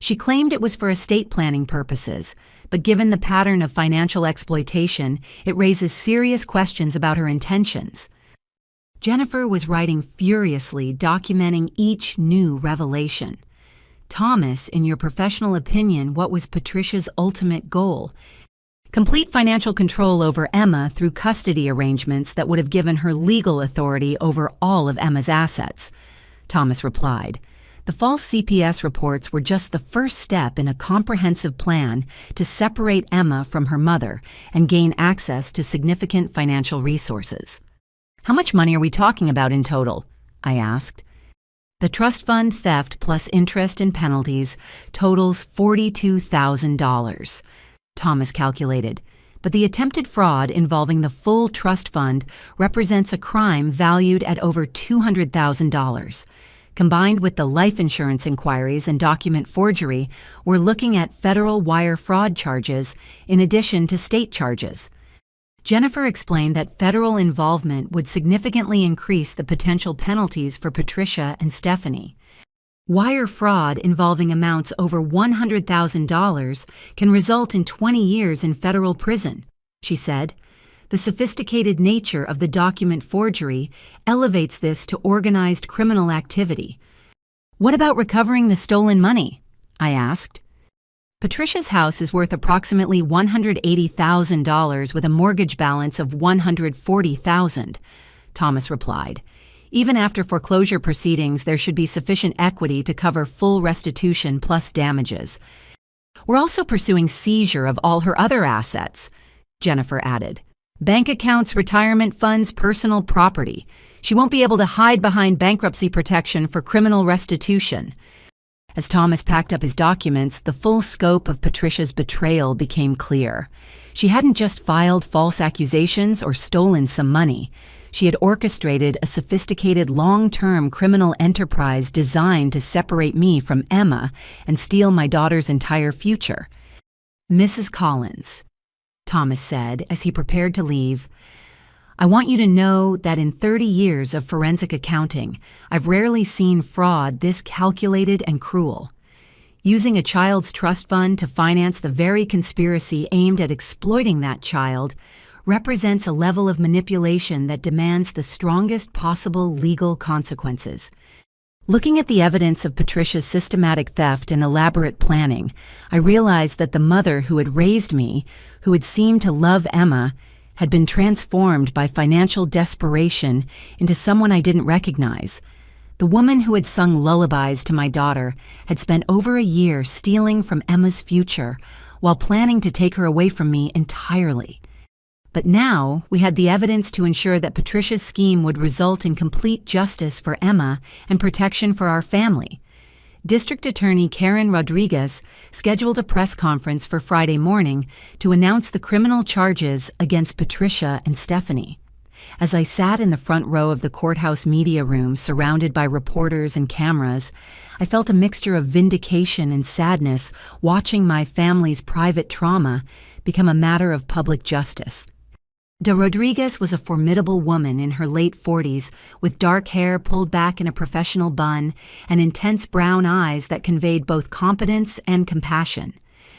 She claimed it was for estate planning purposes, but given the pattern of financial exploitation, it raises serious questions about her intentions. Jennifer was writing furiously, documenting each new revelation. Thomas, in your professional opinion, what was Patricia's ultimate goal? Complete financial control over Emma through custody arrangements that would have given her legal authority over all of Emma's assets. Thomas replied. The false CPS reports were just the first step in a comprehensive plan to separate Emma from her mother and gain access to significant financial resources. How much money are we talking about in total? I asked. The trust fund theft plus interest and penalties totals $42,000, Thomas calculated, but the attempted fraud involving the full trust fund represents a crime valued at over $200,000. Combined with the life insurance inquiries and document forgery, we're looking at federal wire fraud charges in addition to state charges. Jennifer explained that federal involvement would significantly increase the potential penalties for Patricia and Stephanie. Wire fraud involving amounts over $100,000 can result in 20 years in federal prison, she said. The sophisticated nature of the document forgery elevates this to organized criminal activity. What about recovering the stolen money? I asked. Patricia's house is worth approximately $180,000 with a mortgage balance of $140,000, Thomas replied. Even after foreclosure proceedings, there should be sufficient equity to cover full restitution plus damages. We're also pursuing seizure of all her other assets, Jennifer added. Bank accounts, retirement funds, personal property. She won't be able to hide behind bankruptcy protection for criminal restitution. As Thomas packed up his documents, the full scope of Patricia's betrayal became clear. She hadn't just filed false accusations or stolen some money. She had orchestrated a sophisticated long-term criminal enterprise designed to separate me from Emma and steal my daughter's entire future. Mrs. Collins, Thomas said as he prepared to leave, I want you to know that in 30 years of forensic accounting, I've rarely seen fraud this calculated and cruel. Using a child's trust fund to finance the very conspiracy aimed at exploiting that child represents a level of manipulation that demands the strongest possible legal consequences. Looking at the evidence of Patricia's systematic theft and elaborate planning, I realized that the mother who had raised me, who had seemed to love Emma, had been transformed by financial desperation into someone I didn't recognize. The woman who had sung lullabies to my daughter had spent over a year stealing from Emma's future while planning to take her away from me entirely. But now we had the evidence to ensure that Patricia's scheme would result in complete justice for Emma and protection for our family. District Attorney Karen Rodriguez scheduled a press conference for Friday morning to announce the criminal charges against Patricia and Stephanie. As I sat in the front row of the courthouse media room surrounded by reporters and cameras, I felt a mixture of vindication and sadness watching my family's private trauma become a matter of public justice. De Rodriguez was a formidable woman in her late 40s with dark hair pulled back in a professional bun and intense brown eyes that conveyed both competence and compassion.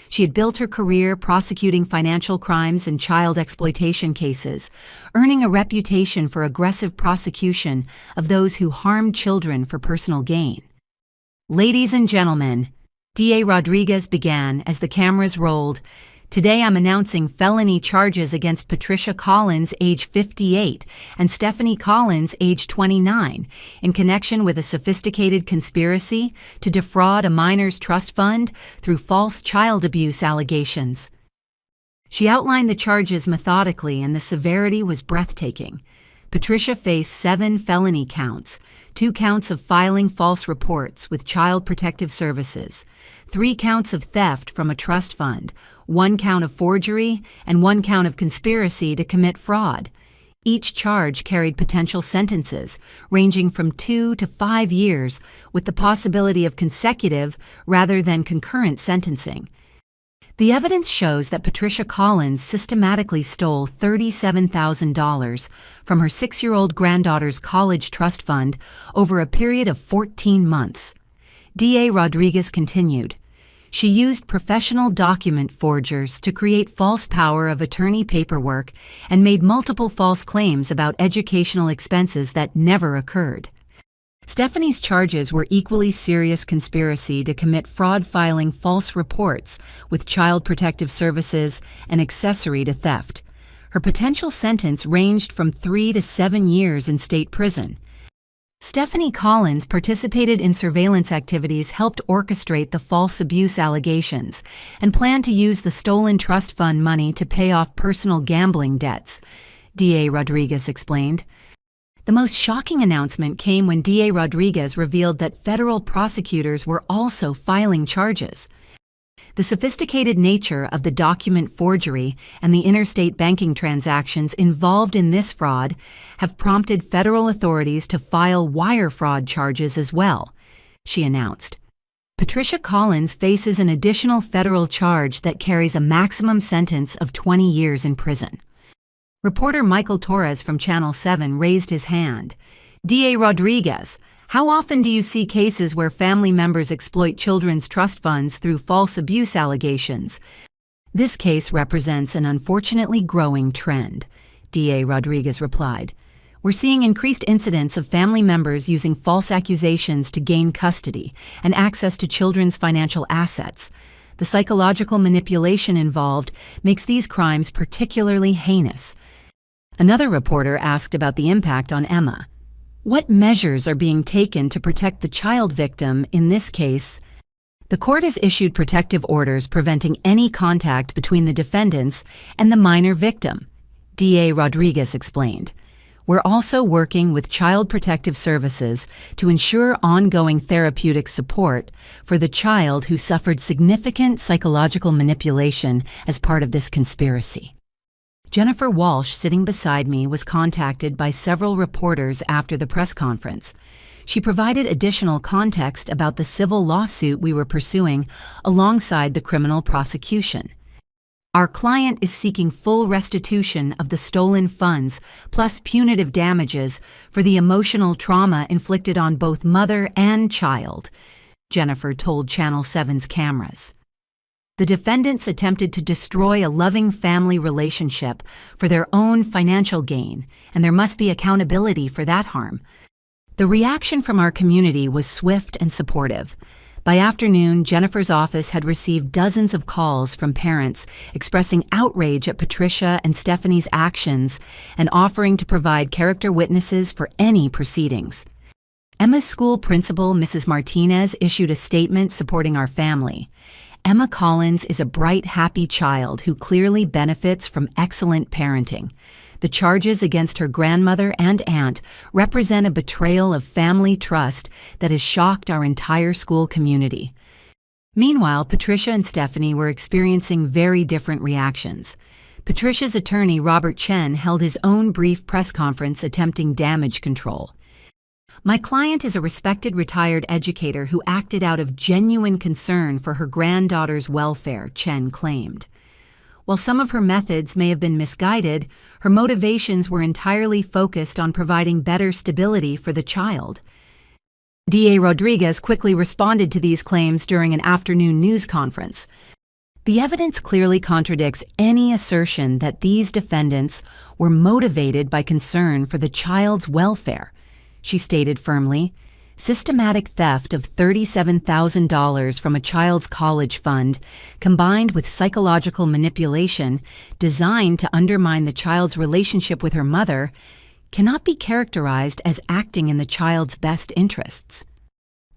She had built her career prosecuting financial crimes and child exploitation cases, earning a reputation for aggressive prosecution of those who harmed children for personal gain. "Ladies and gentlemen," DA Rodriguez began as the cameras rolled, "today I'm announcing felony charges against Patricia Collins, age 58, and Stephanie Collins, age 29, in connection with a sophisticated conspiracy to defraud a minors' trust fund through false child abuse allegations." She outlined the charges methodically, and the severity was breathtaking. Patricia faced 7 felony counts, 2 counts of filing false reports with Child Protective Services, 3 counts of theft from a trust fund, 1 count of forgery, and 1 count of conspiracy to commit fraud. Each charge carried potential sentences, ranging from 2 to 5 years, with the possibility of consecutive rather than concurrent sentencing. The evidence shows that Patricia Collins systematically stole $37,000 from her 6-year-old granddaughter's college trust fund over a period of 14 months. DA Rodriguez continued, "She used professional document forgers to create false power of attorney paperwork and made multiple false claims about educational expenses that never occurred." Stephanie's charges were equally serious: conspiracy to commit fraud, filing false reports with Child Protective Services, and accessory to theft. Her potential sentence ranged from 3 to 7 years in state prison. Stephanie Collins participated in surveillance activities, helped orchestrate the false abuse allegations, and planned to use the stolen trust fund money to pay off personal gambling debts, DA Rodriguez explained. The most shocking announcement came when DA Rodriguez revealed that federal prosecutors were also filing charges. The sophisticated nature of the document forgery and the interstate banking transactions involved in this fraud have prompted federal authorities to file wire fraud charges as well, she announced. Patricia Collins faces an additional federal charge that carries a maximum sentence of 20 years in prison. Reporter Michael Torres from Channel 7 raised his hand. "DA Rodriguez, how often do you see cases where family members exploit children's trust funds through false abuse allegations?" "This case represents an unfortunately growing trend," DA Rodriguez replied. "We're seeing increased incidents of family members using false accusations to gain custody and access to children's financial assets. The psychological manipulation involved makes these crimes particularly heinous." Another reporter asked about the impact on Emma. "What measures are being taken to protect the child victim in this case?" "The court has issued protective orders preventing any contact between the defendants and the minor victim," DA Rodriguez explained. "We're also working with Child Protective Services to ensure ongoing therapeutic support for the child who suffered significant psychological manipulation as part of this conspiracy." Jennifer Walsh, sitting beside me, was contacted by several reporters after the press conference. She provided additional context about the civil lawsuit we were pursuing alongside the criminal prosecution. "Our client is seeking full restitution of the stolen funds, plus punitive damages for the emotional trauma inflicted on both mother and child," Jennifer told Channel 7's cameras. "The defendants attempted to destroy a loving family relationship for their own financial gain, and there must be accountability for that harm." The reaction from our community was swift and supportive. By afternoon, Jennifer's office had received dozens of calls from parents expressing outrage at Patricia and Stephanie's actions and offering to provide character witnesses for any proceedings. Emma's school principal, Mrs. Martinez, issued a statement supporting our family. "Emma Collins is a bright, happy child who clearly benefits from excellent parenting. The charges against her grandmother and aunt represent a betrayal of family trust that has shocked our entire school community." Meanwhile, Patricia and Stephanie were experiencing very different reactions. Patricia's attorney, Robert Chen, held his own brief press conference attempting damage control. "My client is a respected retired educator who acted out of genuine concern for her granddaughter's welfare," Chen claimed. While some of her methods may have been misguided, her motivations were entirely focused on providing better stability for the child. DA Rodriguez quickly responded to these claims during an afternoon news conference. "The evidence clearly contradicts any assertion that these defendants were motivated by concern for the child's welfare," she stated firmly. Systematic theft of $37,000 from a child's college fund, combined with psychological manipulation designed to undermine the child's relationship with her mother, cannot be characterized as acting in the child's best interests.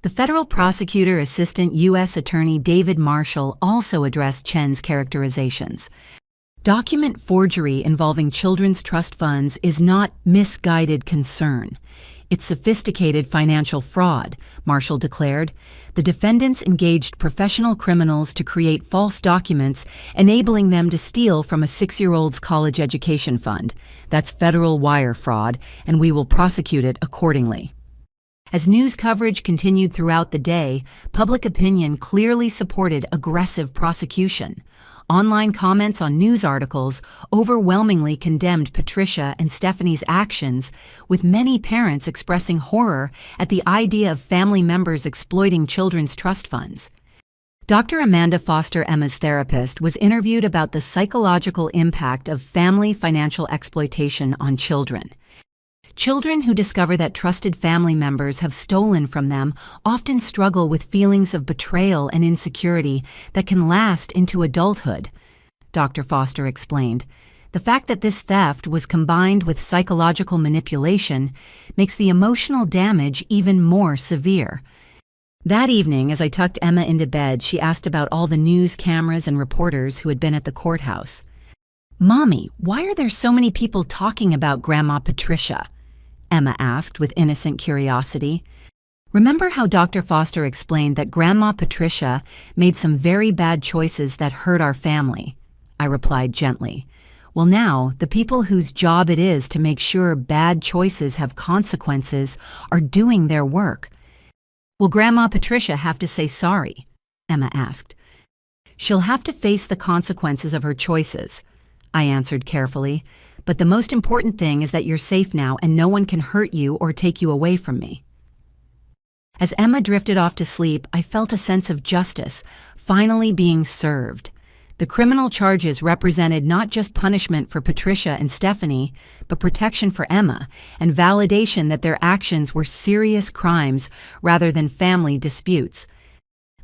The federal prosecutor assistant U.S. Attorney David Marshall also addressed Chen's characterizations. "Document forgery involving children's trust funds is not misguided concern. It's sophisticated financial fraud," Marshall declared. "The defendants engaged professional criminals to create false documents, enabling them to steal from a 6-year-old's college education fund. That's federal wire fraud, and we will prosecute it accordingly." As news coverage continued throughout the day, public opinion clearly supported aggressive prosecution. Online comments on news articles overwhelmingly condemned Patricia and Stephanie's actions, with many parents expressing horror at the idea of family members exploiting children's trust funds. Dr. Amanda Foster, Emma's therapist, was interviewed about the psychological impact of family financial exploitation on children. "Children who discover that trusted family members have stolen from them often struggle with feelings of betrayal and insecurity that can last into adulthood," Dr. Foster explained. "The fact that this theft was combined with psychological manipulation makes the emotional damage even more severe." That evening, as I tucked Emma into bed, she asked about all the news cameras and reporters who had been at the courthouse. "Mommy, why are there so many people talking about Grandma Patricia?" Emma asked with innocent curiosity. "Remember how Dr. Foster explained that Grandma Patricia made some very bad choices that hurt our family?" I replied gently. "Well, now, the people whose job it is to make sure bad choices have consequences are doing their work." "Will Grandma Patricia have to say sorry?" Emma asked. "She'll have to face the consequences of her choices," I answered carefully. "But the most important thing is that you're safe now and no one can hurt you or take you away from me." As Emma drifted off to sleep, I felt a sense of justice, finally being served. The criminal charges represented not just punishment for Patricia and Stephanie, but protection for Emma and validation that their actions were serious crimes rather than family disputes.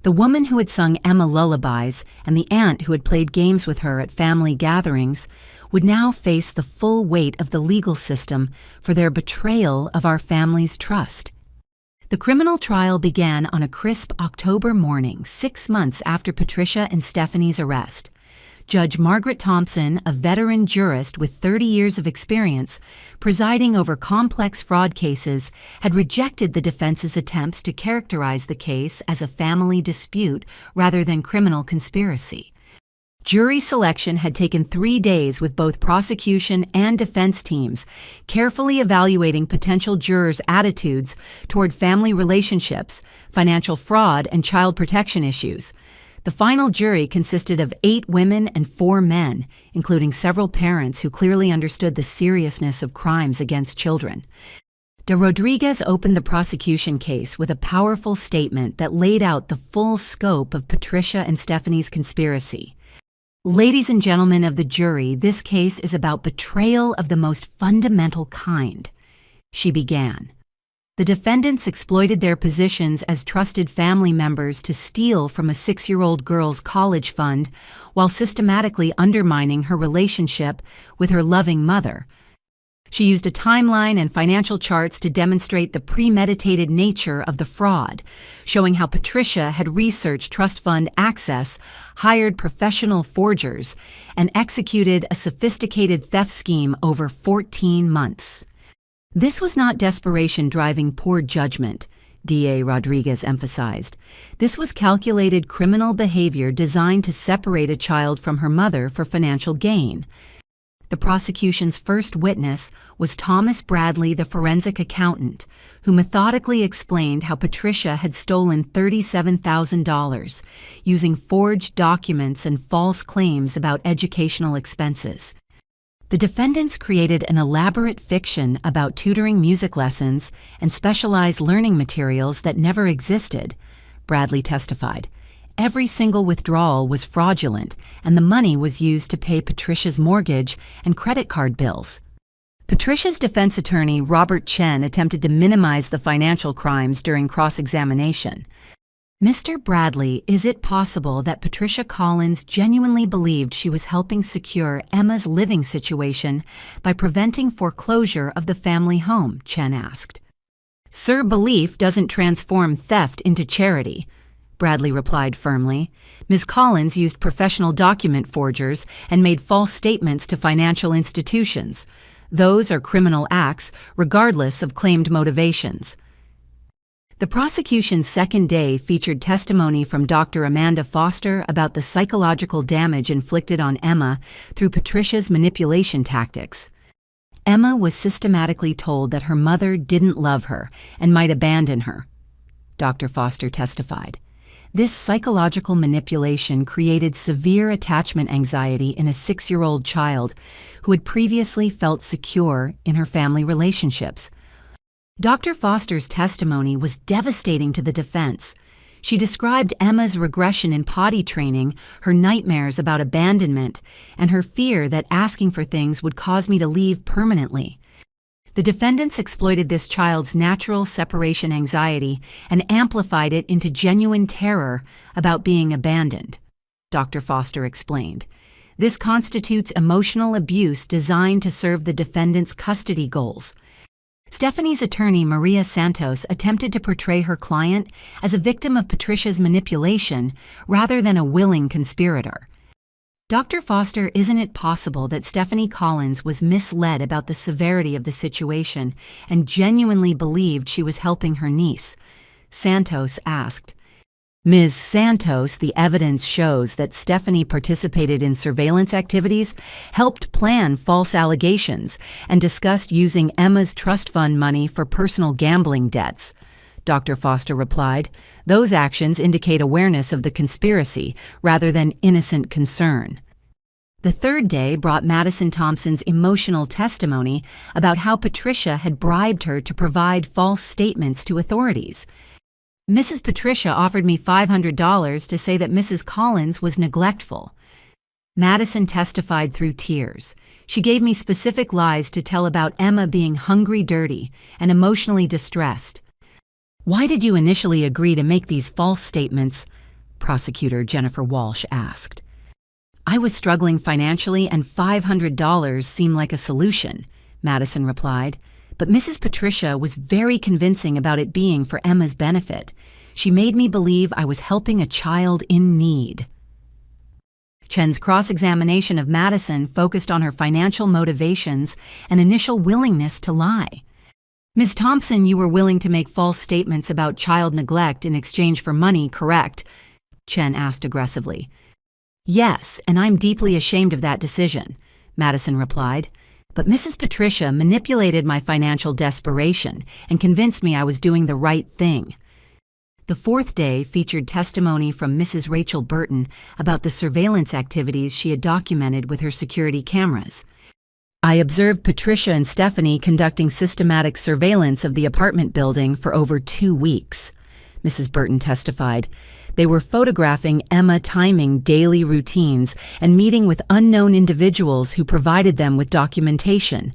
The woman who had sung Emma lullabies and the aunt who had played games with her at family gatherings would now face the full weight of the legal system for their betrayal of our family's trust. The criminal trial began on a crisp October morning, 6 months after Patricia and Stephanie's arrest. Judge Margaret Thompson, a veteran jurist with 30 years of experience presiding over complex fraud cases, had rejected the defense's attempts to characterize the case as a family dispute rather than criminal conspiracy. Jury selection had taken 3 days with both prosecution and defense teams, carefully evaluating potential jurors' attitudes toward family relationships, financial fraud, and child protection issues. The final jury consisted of 8 women and 4 men, including several parents who clearly understood the seriousness of crimes against children. De Rodriguez opened the prosecution case with a powerful statement that laid out the full scope of Patricia and Stephanie's conspiracy. "Ladies and gentlemen of the jury, this case is about betrayal of the most fundamental kind," she began. "The defendants exploited their positions as trusted family members to steal from a 6-year-old girl's college fund while systematically undermining her relationship with her loving mother. She used a timeline and financial charts to demonstrate the premeditated nature of the fraud, showing how Patricia had researched trust fund access, hired professional forgers, and executed a sophisticated theft scheme over 14 months. This was not desperation driving poor judgment," DA Rodriguez emphasized. "This was calculated criminal behavior designed to separate a child from her mother for financial gain. The prosecution's first witness was Thomas Bradley, the forensic accountant, who methodically explained how Patricia had stolen $37,000 using forged documents and false claims about educational expenses. The defendants created an elaborate fiction about tutoring music lessons and specialized learning materials that never existed, Bradley testified. Every single withdrawal was fraudulent, and the money was used to pay Patricia's mortgage and credit card bills. Patricia's defense attorney, Robert Chen, attempted to minimize the financial crimes during cross-examination. Mr. Bradley, is it possible that Patricia Collins genuinely believed she was helping secure Emma's living situation by preventing foreclosure of the family home? Chen asked. Sir, belief doesn't transform theft into charity, Bradley replied firmly. Ms. Collins used professional document forgers and made false statements to financial institutions. Those are criminal acts, regardless of claimed motivations. The prosecution's second day featured testimony from Dr. Amanda Foster about the psychological damage inflicted on Emma through Patricia's manipulation tactics. Emma was systematically told that her mother didn't love her and might abandon her, Dr. Foster testified. This psychological manipulation created severe attachment anxiety in a 6-year-old child who had previously felt secure in her family relationships. Dr. Foster's testimony was devastating to the defense. She described Emma's regression in potty training, her nightmares about abandonment, and her fear that asking for things would cause me to leave permanently. The defendants exploited this child's natural separation anxiety and amplified it into genuine terror about being abandoned, Dr. Foster explained. This constitutes emotional abuse designed to serve the defendant's custody goals. Stephanie's attorney, Maria Santos, attempted to portray her client as a victim of Patricia's manipulation rather than a willing conspirator. Dr. Foster, isn't it possible that Stephanie Collins was misled about the severity of the situation and genuinely believed she was helping her niece? Santos asked. Ms. Santos, the evidence shows that Stephanie participated in surveillance activities, helped plan false allegations, and discussed using Emma's trust fund money for personal gambling debts. Dr. Foster replied, those actions indicate awareness of the conspiracy rather than innocent concern. The third day brought Madison Thompson's emotional testimony about how Patricia had bribed her to provide false statements to authorities. Mrs. Patricia offered me $500 to say that Mrs. Collins was neglectful. Madison testified through tears. She gave me specific lies to tell about Emma being hungry, dirty, and emotionally distressed. Why did you initially agree to make these false statements? Prosecutor Jennifer Walsh asked. I was struggling financially and $500 seemed like a solution, Madison replied. But Mrs. Patricia was very convincing about it being for Emma's benefit. She made me believe I was helping a child in need. Chen's cross-examination of Madison focused on her financial motivations and initial willingness to lie. Ms. Thompson, you were willing to make false statements about child neglect in exchange for money, correct? Chen asked aggressively. Yes, and I'm deeply ashamed of that decision, Madison replied. But Mrs. Patricia manipulated my financial desperation and convinced me I was doing the right thing. The fourth day featured testimony from Mrs. Rachel Burton about the surveillance activities she had documented with her security cameras. I observed Patricia and Stephanie conducting systematic surveillance of the apartment building for over 2 weeks, Mrs. Burton testified. They were photographing Emma timing daily routines and meeting with unknown individuals who provided them with documentation.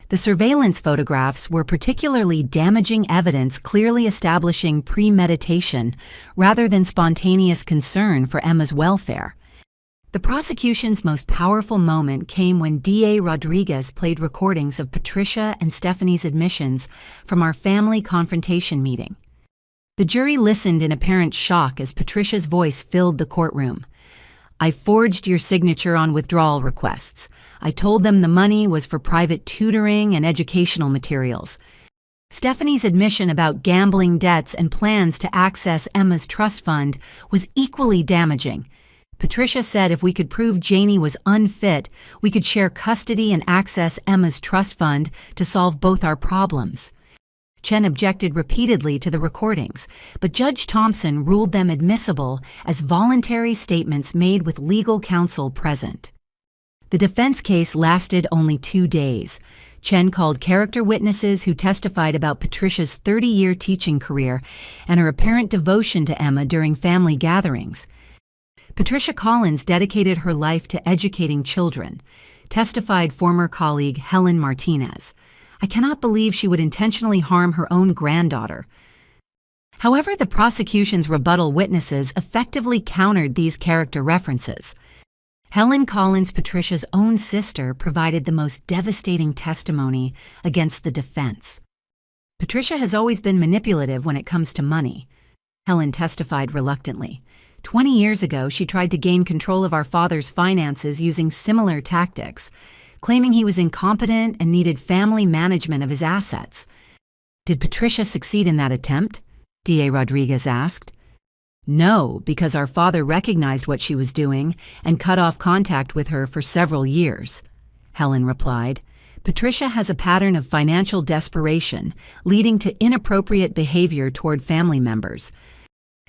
The surveillance photographs were particularly damaging evidence clearly establishing premeditation rather than spontaneous concern for Emma's welfare. The prosecution's most powerful moment came when D.A. Rodriguez played recordings of Patricia and Stephanie's admissions from our family confrontation meeting. The jury listened in apparent shock as Patricia's voice filled the courtroom. I forged your signature on withdrawal requests. I told them the money was for private tutoring and educational materials. Stephanie's admission about gambling debts and plans to access Emma's trust fund was equally damaging. Patricia said if we could prove Janie was unfit, we could share custody and access Emma's trust fund to solve both our problems. Chen objected repeatedly to the recordings, but Judge Thompson ruled them admissible as voluntary statements made with legal counsel present. The defense case lasted only 2 days. Chen called character witnesses who testified about Patricia's 30-year teaching career and her apparent devotion to Emma during family gatherings. Patricia Collins dedicated her life to educating children, testified former colleague Helen Martinez. I cannot believe she would intentionally harm her own granddaughter. However, the prosecution's rebuttal witnesses effectively countered these character references. Helen Collins, Patricia's own sister, provided the most devastating testimony against the defense. Patricia has always been manipulative when it comes to money. Helen testified reluctantly. 20 years ago, she tried to gain control of our father's finances using similar tactics, claiming he was incompetent and needed family management of his assets. Did Patricia succeed in that attempt? D.A. Rodriguez asked. No, because our father recognized what she was doing and cut off contact with her for several years, Helen replied. Patricia has a pattern of financial desperation, leading to inappropriate behavior toward family members.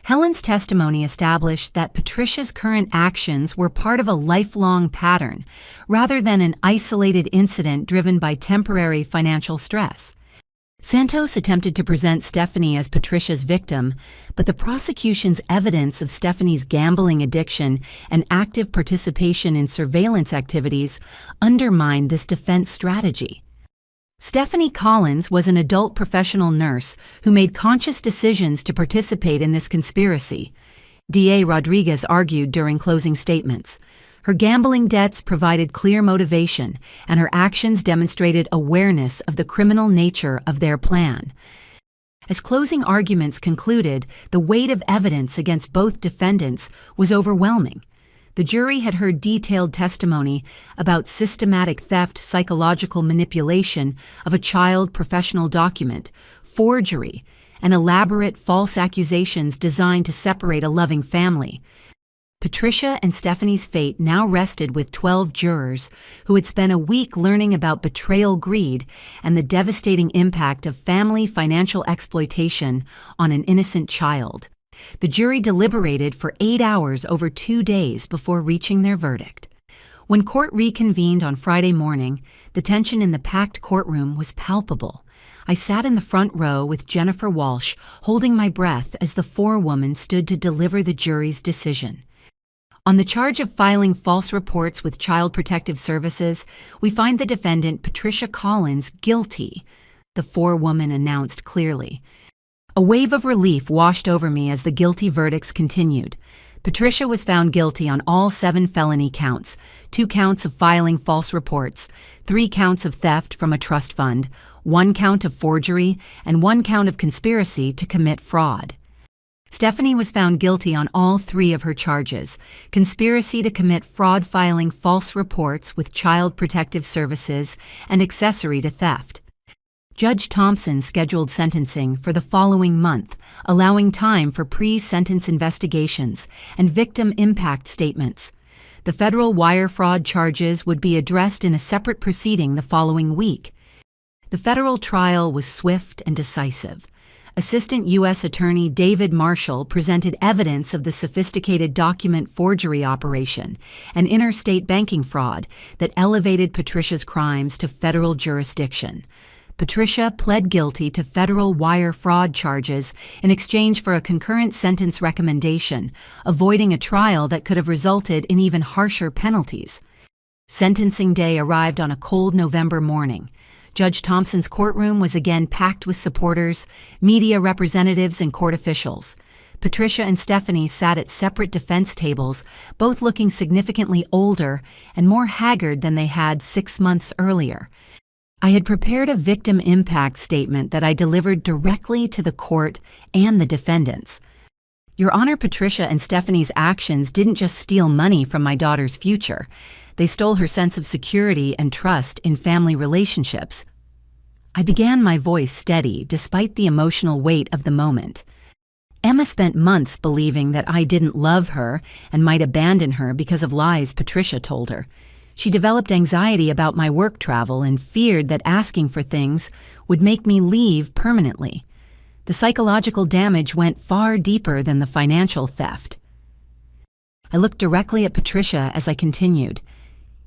Helen's testimony established that Patricia's current actions were part of a lifelong pattern, rather than an isolated incident driven by temporary financial stress. Santos attempted to present Stephanie as Patricia's victim, but the prosecution's evidence of Stephanie's gambling addiction and active participation in surveillance activities undermined this defense strategy. Stephanie Collins was an adult professional nurse who made conscious decisions to participate in this conspiracy, D.A. Rodriguez argued during closing statements. Her gambling debts provided clear motivation, and her actions demonstrated awareness of the criminal nature of their plan. As closing arguments concluded, the weight of evidence against both defendants was overwhelming. The jury had heard detailed testimony about systematic theft, psychological manipulation of a child professional document, forgery, and elaborate false accusations designed to separate a loving family. Patricia and Stephanie's fate now rested with 12 jurors who had spent a week learning about betrayal, greed, and the devastating impact of family financial exploitation on an innocent child. The jury deliberated for 8 hours over 2 days before reaching their verdict. When court reconvened on Friday morning, the tension in the packed courtroom was palpable. I sat in the front row with Jennifer Walsh, holding my breath as the forewoman stood to deliver the jury's decision. On the charge of filing false reports with Child Protective Services, we find the defendant, Patricia Collins, guilty, the forewoman announced clearly. A wave of relief washed over me as the guilty verdicts continued. Patricia was found guilty on all 7 felony counts, 2 counts of filing false reports, 3 counts of theft from a trust fund, 1 count of forgery, and 1 count of conspiracy to commit fraud. Stephanie was found guilty on all 3 of her charges: conspiracy to commit fraud, filing false reports with Child Protective Services, and accessory to theft. Judge Thompson scheduled sentencing for the following month, allowing time for pre-sentence investigations and victim impact statements. The federal wire fraud charges would be addressed in a separate proceeding the following week. The federal trial was swift and decisive. Assistant U.S. Attorney David Marshall presented evidence of the sophisticated document forgery operation and interstate banking fraud that elevated Patricia's crimes to federal jurisdiction. Patricia pled guilty to federal wire fraud charges in exchange for a concurrent sentence recommendation, avoiding a trial that could have resulted in even harsher penalties. Sentencing day arrived on a cold November morning. Judge Thompson's courtroom was again packed with supporters, media representatives, and court officials. Patricia and Stephanie sat at separate defense tables, both looking significantly older and more haggard than they had 6 months earlier. I had prepared a victim impact statement that I delivered directly to the court and the defendants. Your Honor, Patricia and Stephanie's actions didn't just steal money from my daughter's future. They stole her sense of security and trust in family relationships. I began my voice steady despite the emotional weight of the moment. Emma spent months believing that I didn't love her and might abandon her because of lies Patricia told her. She developed anxiety about my work travel and feared that asking for things would make me leave permanently. The psychological damage went far deeper than the financial theft. I looked directly at Patricia as I continued.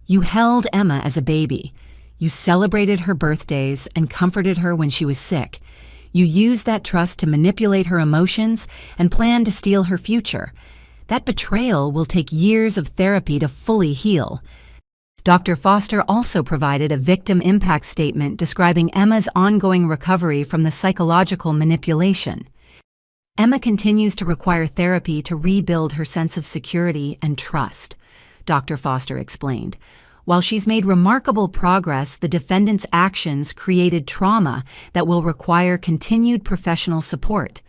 You held Emma as a baby. You celebrated her birthdays and comforted her when she was sick. You used that trust to manipulate her emotions and plan to steal her future. That betrayal will take years of therapy to fully heal. Dr. Foster also provided a victim impact statement describing Emma's ongoing recovery from the psychological manipulation. Emma continues to require therapy to rebuild her sense of security and trust, Dr. Foster explained. While she's made remarkable progress, the defendant's actions created trauma that will require continued professional support.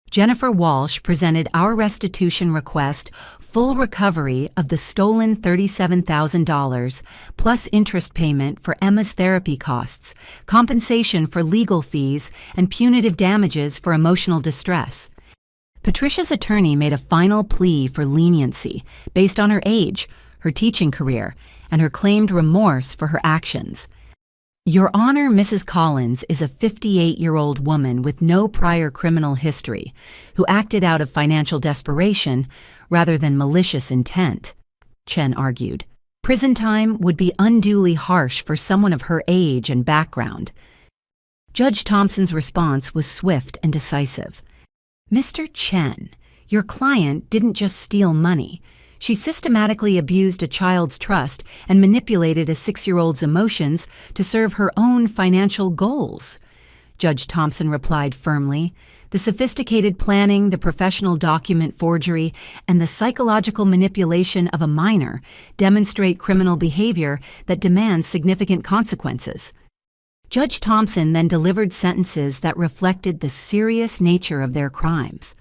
Jennifer Walsh presented our restitution request, full recovery of the stolen $37,000, plus interest payment for Emma's therapy costs, compensation for legal fees, and punitive damages for emotional distress. Patricia's attorney made a final plea for leniency based on her age, her teaching career, and her claimed remorse for her actions. Your Honor, Mrs. Collins is a 58-year-old woman with no prior criminal history who acted out of financial desperation rather than malicious intent, Chen argued. Prison time would be unduly harsh for someone of her age and background. Judge Thompson's response was swift and decisive. Mr. Chen, your client didn't just steal money. She systematically abused a child's trust and manipulated a 6-year-old's emotions to serve her own financial goals. Judge Thompson replied firmly. The sophisticated planning, the professional document forgery, and the psychological manipulation of a minor demonstrate criminal behavior that demands significant consequences. Judge Thompson then delivered sentences that reflected the serious nature of their crimes.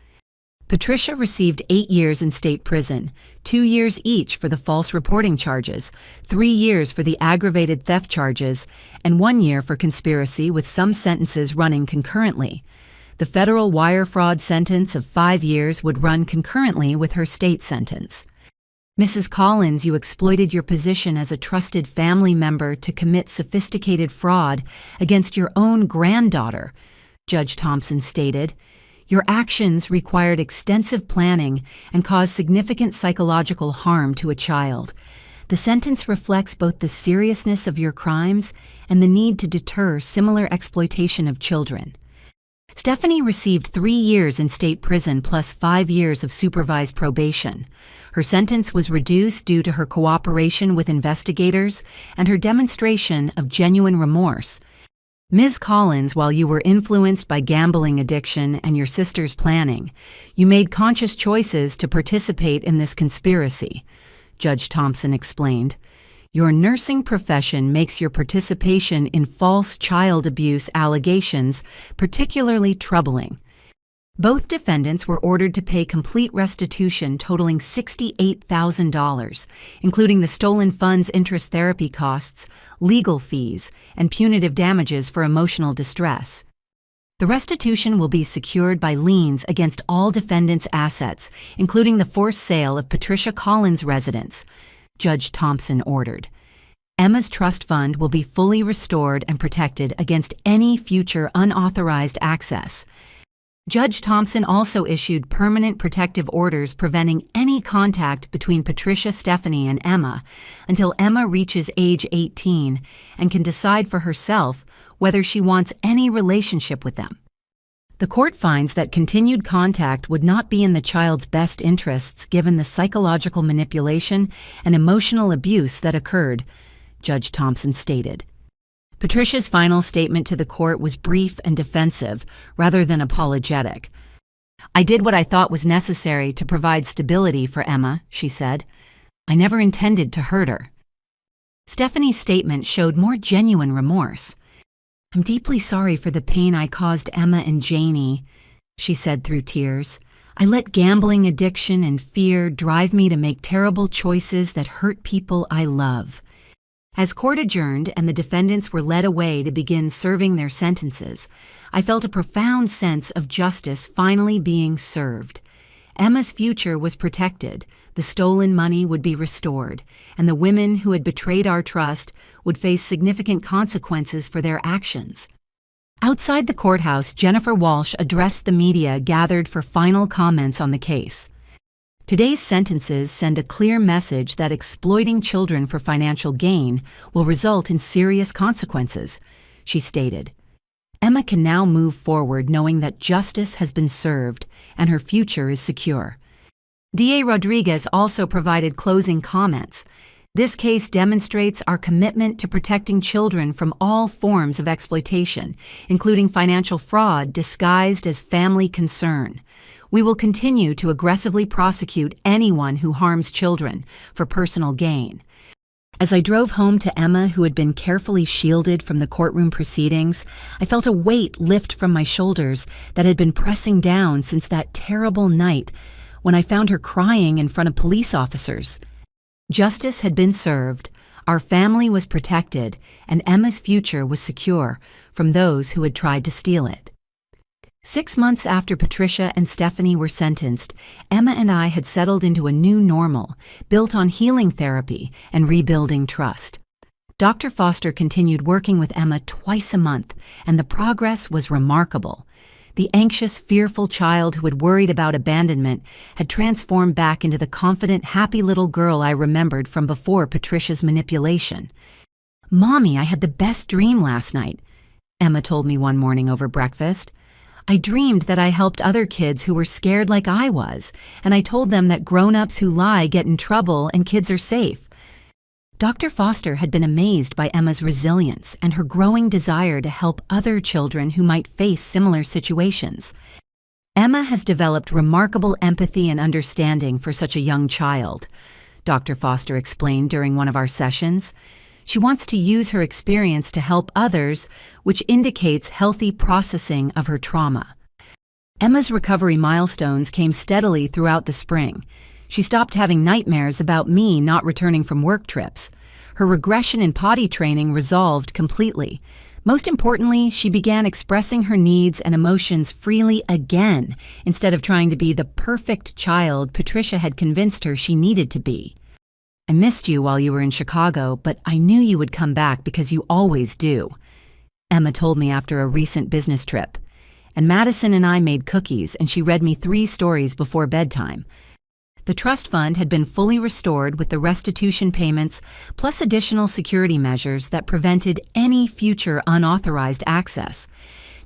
Patricia received 8 years in state prison, 2 years each for the false reporting charges, 3 years for the aggravated theft charges, and 1 year for conspiracy, with some sentences running concurrently. The federal wire fraud sentence of 5 years would run concurrently with her state sentence. Mrs. Collins, you exploited your position as a trusted family member to commit sophisticated fraud against your own granddaughter, Judge Thompson stated. Your actions required extensive planning and caused significant psychological harm to a child. The sentence reflects both the seriousness of your crimes and the need to deter similar exploitation of children. Stephanie received 3 years in state prison plus 5 years of supervised probation. Her sentence was reduced due to her cooperation with investigators and her demonstration of genuine remorse. Ms. Collins, while you were influenced by gambling addiction and your sister's planning, you made conscious choices to participate in this conspiracy, Judge Thompson explained. Your nursing profession makes your participation in false child abuse allegations particularly troubling. Both defendants were ordered to pay complete restitution totaling $68,000, including the stolen funds' interest therapy costs, legal fees, and punitive damages for emotional distress. The restitution will be secured by liens against all defendants' assets, including the forced sale of Patricia Collins' residence, Judge Thompson ordered. Emma's trust fund will be fully restored and protected against any future unauthorized access. Judge Thompson also issued permanent protective orders preventing any contact between Patricia, Stephanie, and Emma until Emma reaches age 18 and can decide for herself whether she wants any relationship with them. The court finds that continued contact would not be in the child's best interests given the psychological manipulation and emotional abuse that occurred, Judge Thompson stated. Patricia's final statement to the court was brief and defensive, rather than apologetic. I did what I thought was necessary to provide stability for Emma, she said. I never intended to hurt her. Stephanie's statement showed more genuine remorse. I'm deeply sorry for the pain I caused Emma and Janie, she said through tears. I let gambling addiction and fear drive me to make terrible choices that hurt people I love. As court adjourned and the defendants were led away to begin serving their sentences, I felt a profound sense of justice finally being served. Emma's future was protected, the stolen money would be restored, and the women who had betrayed our trust would face significant consequences for their actions. Outside the courthouse, Jennifer Walsh addressed the media gathered for final comments on the case. Today's sentences send a clear message that exploiting children for financial gain will result in serious consequences, she stated. Emma can now move forward knowing that justice has been served and her future is secure. DA Rodriguez also provided closing comments. This case demonstrates our commitment to protecting children from all forms of exploitation, including financial fraud disguised as family concern. We will continue to aggressively prosecute anyone who harms children for personal gain. As I drove home to Emma, who had been carefully shielded from the courtroom proceedings, I felt a weight lift from my shoulders that had been pressing down since that terrible night when I found her crying in front of police officers. Justice had been served, our family was protected, and Emma's future was secure from those who had tried to steal it. 6 months after Patricia and Stephanie were sentenced, Emma and I had settled into a new normal, built on healing therapy and rebuilding trust. Dr. Foster continued working with Emma twice a month, and the progress was remarkable. The anxious, fearful child who had worried about abandonment had transformed back into the confident, happy little girl I remembered from before Patricia's manipulation. "Mommy, I had the best dream last night," Emma told me one morning over breakfast. "I dreamed that I helped other kids who were scared like I was, and I told them that grown-ups who lie get in trouble and kids are safe." Dr. Foster had been amazed by Emma's resilience and her growing desire to help other children who might face similar situations. Emma has developed remarkable empathy and understanding for such a young child, Dr. Foster explained during one of our sessions. She wants to use her experience to help others, which indicates healthy processing of her trauma. Emma's recovery milestones came steadily throughout the spring. She stopped having nightmares about me not returning from work trips. Her regression in potty training resolved completely. Most importantly, she began expressing her needs and emotions freely again, instead of trying to be the perfect child Patricia had convinced her she needed to be. "I missed you while you were in Chicago, but I knew you would come back because you always do," Emma told me after a recent business trip. And Madison and I made cookies, and she read me 3 stories before bedtime. The trust fund had been fully restored with the restitution payments, plus additional security measures that prevented any future unauthorized access.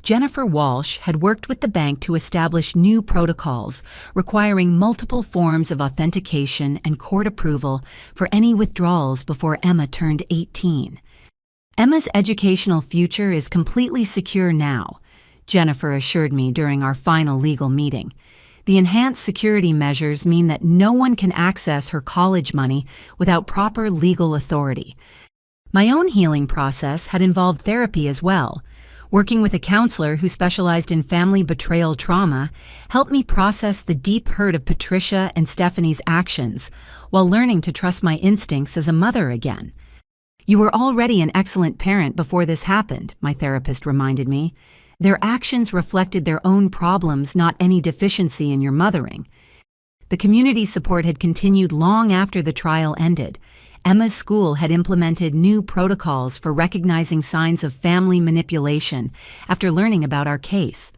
Jennifer Walsh had worked with the bank to establish new protocols requiring multiple forms of authentication and court approval for any withdrawals before Emma turned 18. Emma's educational future is completely secure now, Jennifer assured me during our final legal meeting. The enhanced security measures mean that no one can access her college money without proper legal authority. My own healing process had involved therapy as well. Working with a counselor who specialized in family betrayal trauma helped me process the deep hurt of Patricia and Stephanie's actions while learning to trust my instincts as a mother again. "You were already an excellent parent before this happened," my therapist reminded me. "Their actions reflected their own problems, not any deficiency in your mothering." The community support had continued long after the trial ended. Emma's school had implemented new protocols for recognizing signs of family manipulation after learning about our case.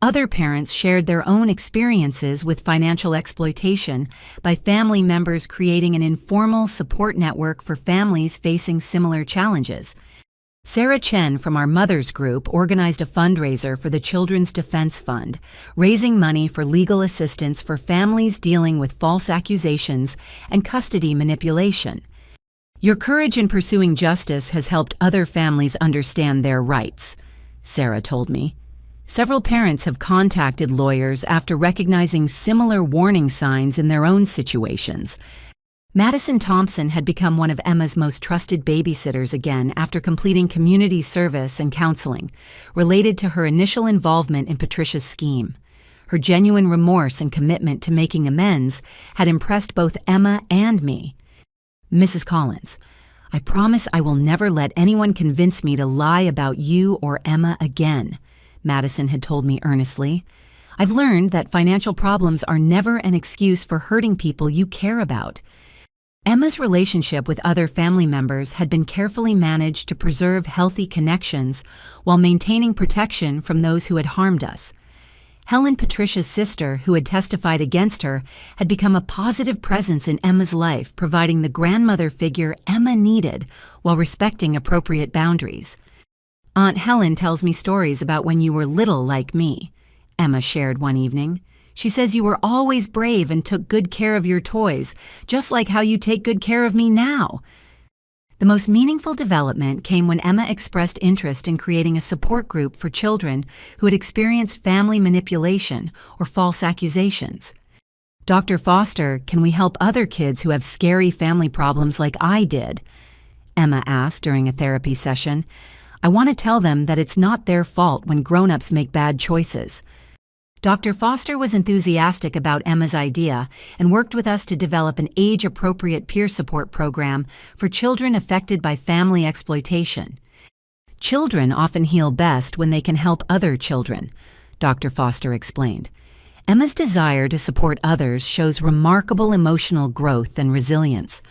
Other parents shared their own experiences with financial exploitation by family members creating an informal support network for families facing similar challenges. Sarah Chen from our Mothers Group organized a fundraiser for the Children's Defense Fund, raising money for legal assistance for families dealing with false accusations and custody manipulation. "Your courage in pursuing justice has helped other families understand their rights," Sarah told me. Several parents have contacted lawyers after recognizing similar warning signs in their own situations. Madison Thompson had become one of Emma's most trusted babysitters again after completing community service and counseling, related to her initial involvement in Patricia's scheme. Her genuine remorse and commitment to making amends had impressed both Emma and me. Mrs. Collins, "I promise I will never let anyone convince me to lie about you or Emma again," Madison had told me earnestly. "I've learned that financial problems are never an excuse for hurting people you care about." Emma's relationship with other family members had been carefully managed to preserve healthy connections while maintaining protection from those who had harmed us. Helen, Patricia's sister, who had testified against her, had become a positive presence in Emma's life, providing the grandmother figure Emma needed while respecting appropriate boundaries. "Aunt Helen tells me stories about when you were little like me," Emma shared one evening. "She says you were always brave and took good care of your toys, just like how you take good care of me now." The most meaningful development came when Emma expressed interest in creating a support group for children who had experienced family manipulation or false accusations. "Dr. Foster, can we help other kids who have scary family problems like I did?" Emma asked during a therapy session. "I want to tell them that it's not their fault when grown-ups make bad choices." Dr. Foster was enthusiastic about Emma's idea and worked with us to develop an age-appropriate peer support program for children affected by family exploitation. "Children often heal best when they can help other children," Dr. Foster explained. Emma's desire to support others shows remarkable emotional growth and resilience.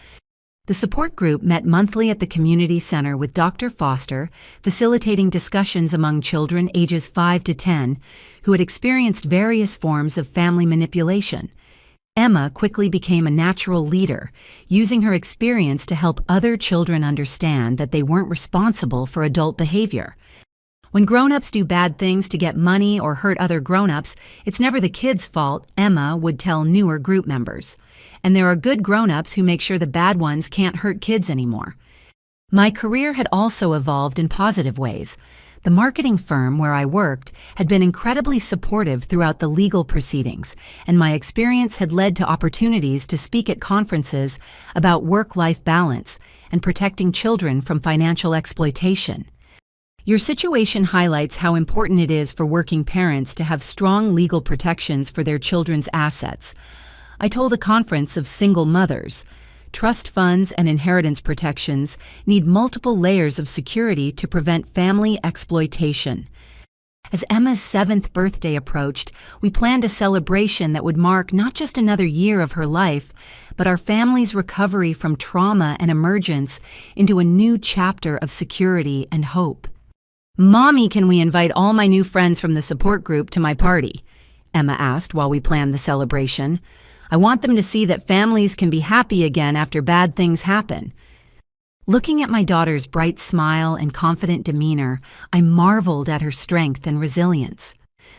The support group met monthly at the community center with Dr. Foster, facilitating discussions among children ages 5 to 10 who had experienced various forms of family manipulation. Emma quickly became a natural leader, using her experience to help other children understand that they weren't responsible for adult behavior. "When grown-ups do bad things to get money or hurt other grown-ups, it's never the kids' fault," Emma would tell newer group members. "And there are good grown-ups who make sure the bad ones can't hurt kids anymore." My career had also evolved in positive ways. The marketing firm where I worked had been incredibly supportive throughout the legal proceedings, and my experience had led to opportunities to speak at conferences about work-life balance and protecting children from financial exploitation. "Your situation highlights how important it is for working parents to have strong legal protections for their children's assets," I told a conference of single mothers. "Trust funds and inheritance protections need multiple layers of security to prevent family exploitation." As Emma's 7th birthday approached, we planned a celebration that would mark not just another year of her life, but our family's recovery from trauma and emergence into a new chapter of security and hope. "Mommy, can we invite all my new friends from the support group to my party?" Emma asked while we planned the celebration. "I want them to see that families can be happy again after bad things happen." Looking at my daughter's bright smile and confident demeanor, I marveled at her strength and resilience.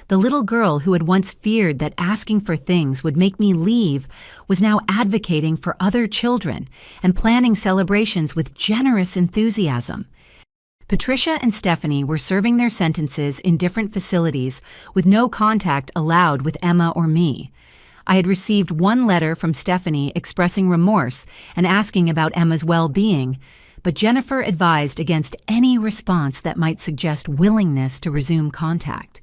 The little girl who had once feared that asking for things would make me leave was now advocating for other children and planning celebrations with generous enthusiasm. Patricia and Stephanie were serving their sentences in different facilities with no contact allowed with Emma or me. I had received one letter from Stephanie expressing remorse and asking about Emma's well-being, but Jennifer advised against any response that might suggest willingness to resume contact.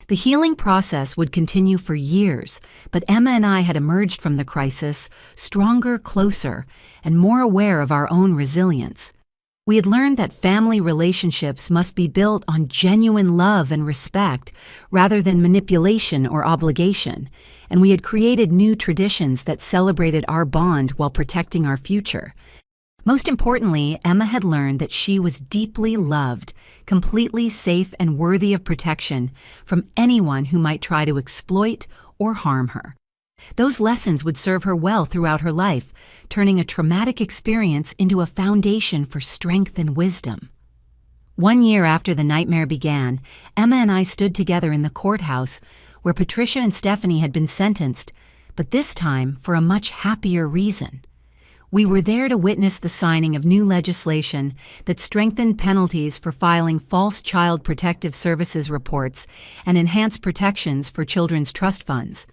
The healing process would continue for years, but Emma and I had emerged from the crisis stronger, closer, and more aware of our own resilience. We had learned that family relationships must be built on genuine love and respect rather than manipulation or obligation, and we had created new traditions that celebrated our bond while protecting our future. Most importantly, Emma had learned that she was deeply loved, completely safe and worthy of protection from anyone who might try to exploit or harm her. Those lessons would serve her well throughout her life, turning a traumatic experience into a foundation for strength and wisdom. 1 year after the nightmare began, Emma and I stood together in the courthouse where Patricia and Stephanie had been sentenced, but this time for a much happier reason. We were there to witness the signing of new legislation that strengthened penalties for filing false Child Protective Services reports and enhanced protections for children's trust funds.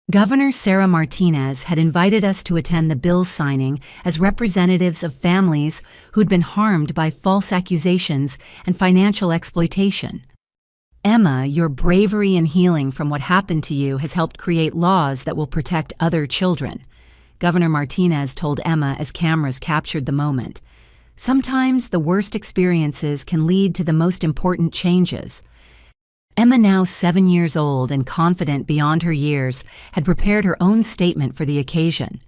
Governor Sarah Martinez had invited us to attend the bill signing as representatives of families who'd been harmed by false accusations and financial exploitation. "Emma, your bravery in healing from what happened to you has helped create laws that will protect other children," Governor Martinez told Emma as cameras captured the moment. Sometimes the worst experiences can lead to the most important changes. Emma, now 7 years old and confident beyond her years, had prepared her own statement for the occasion.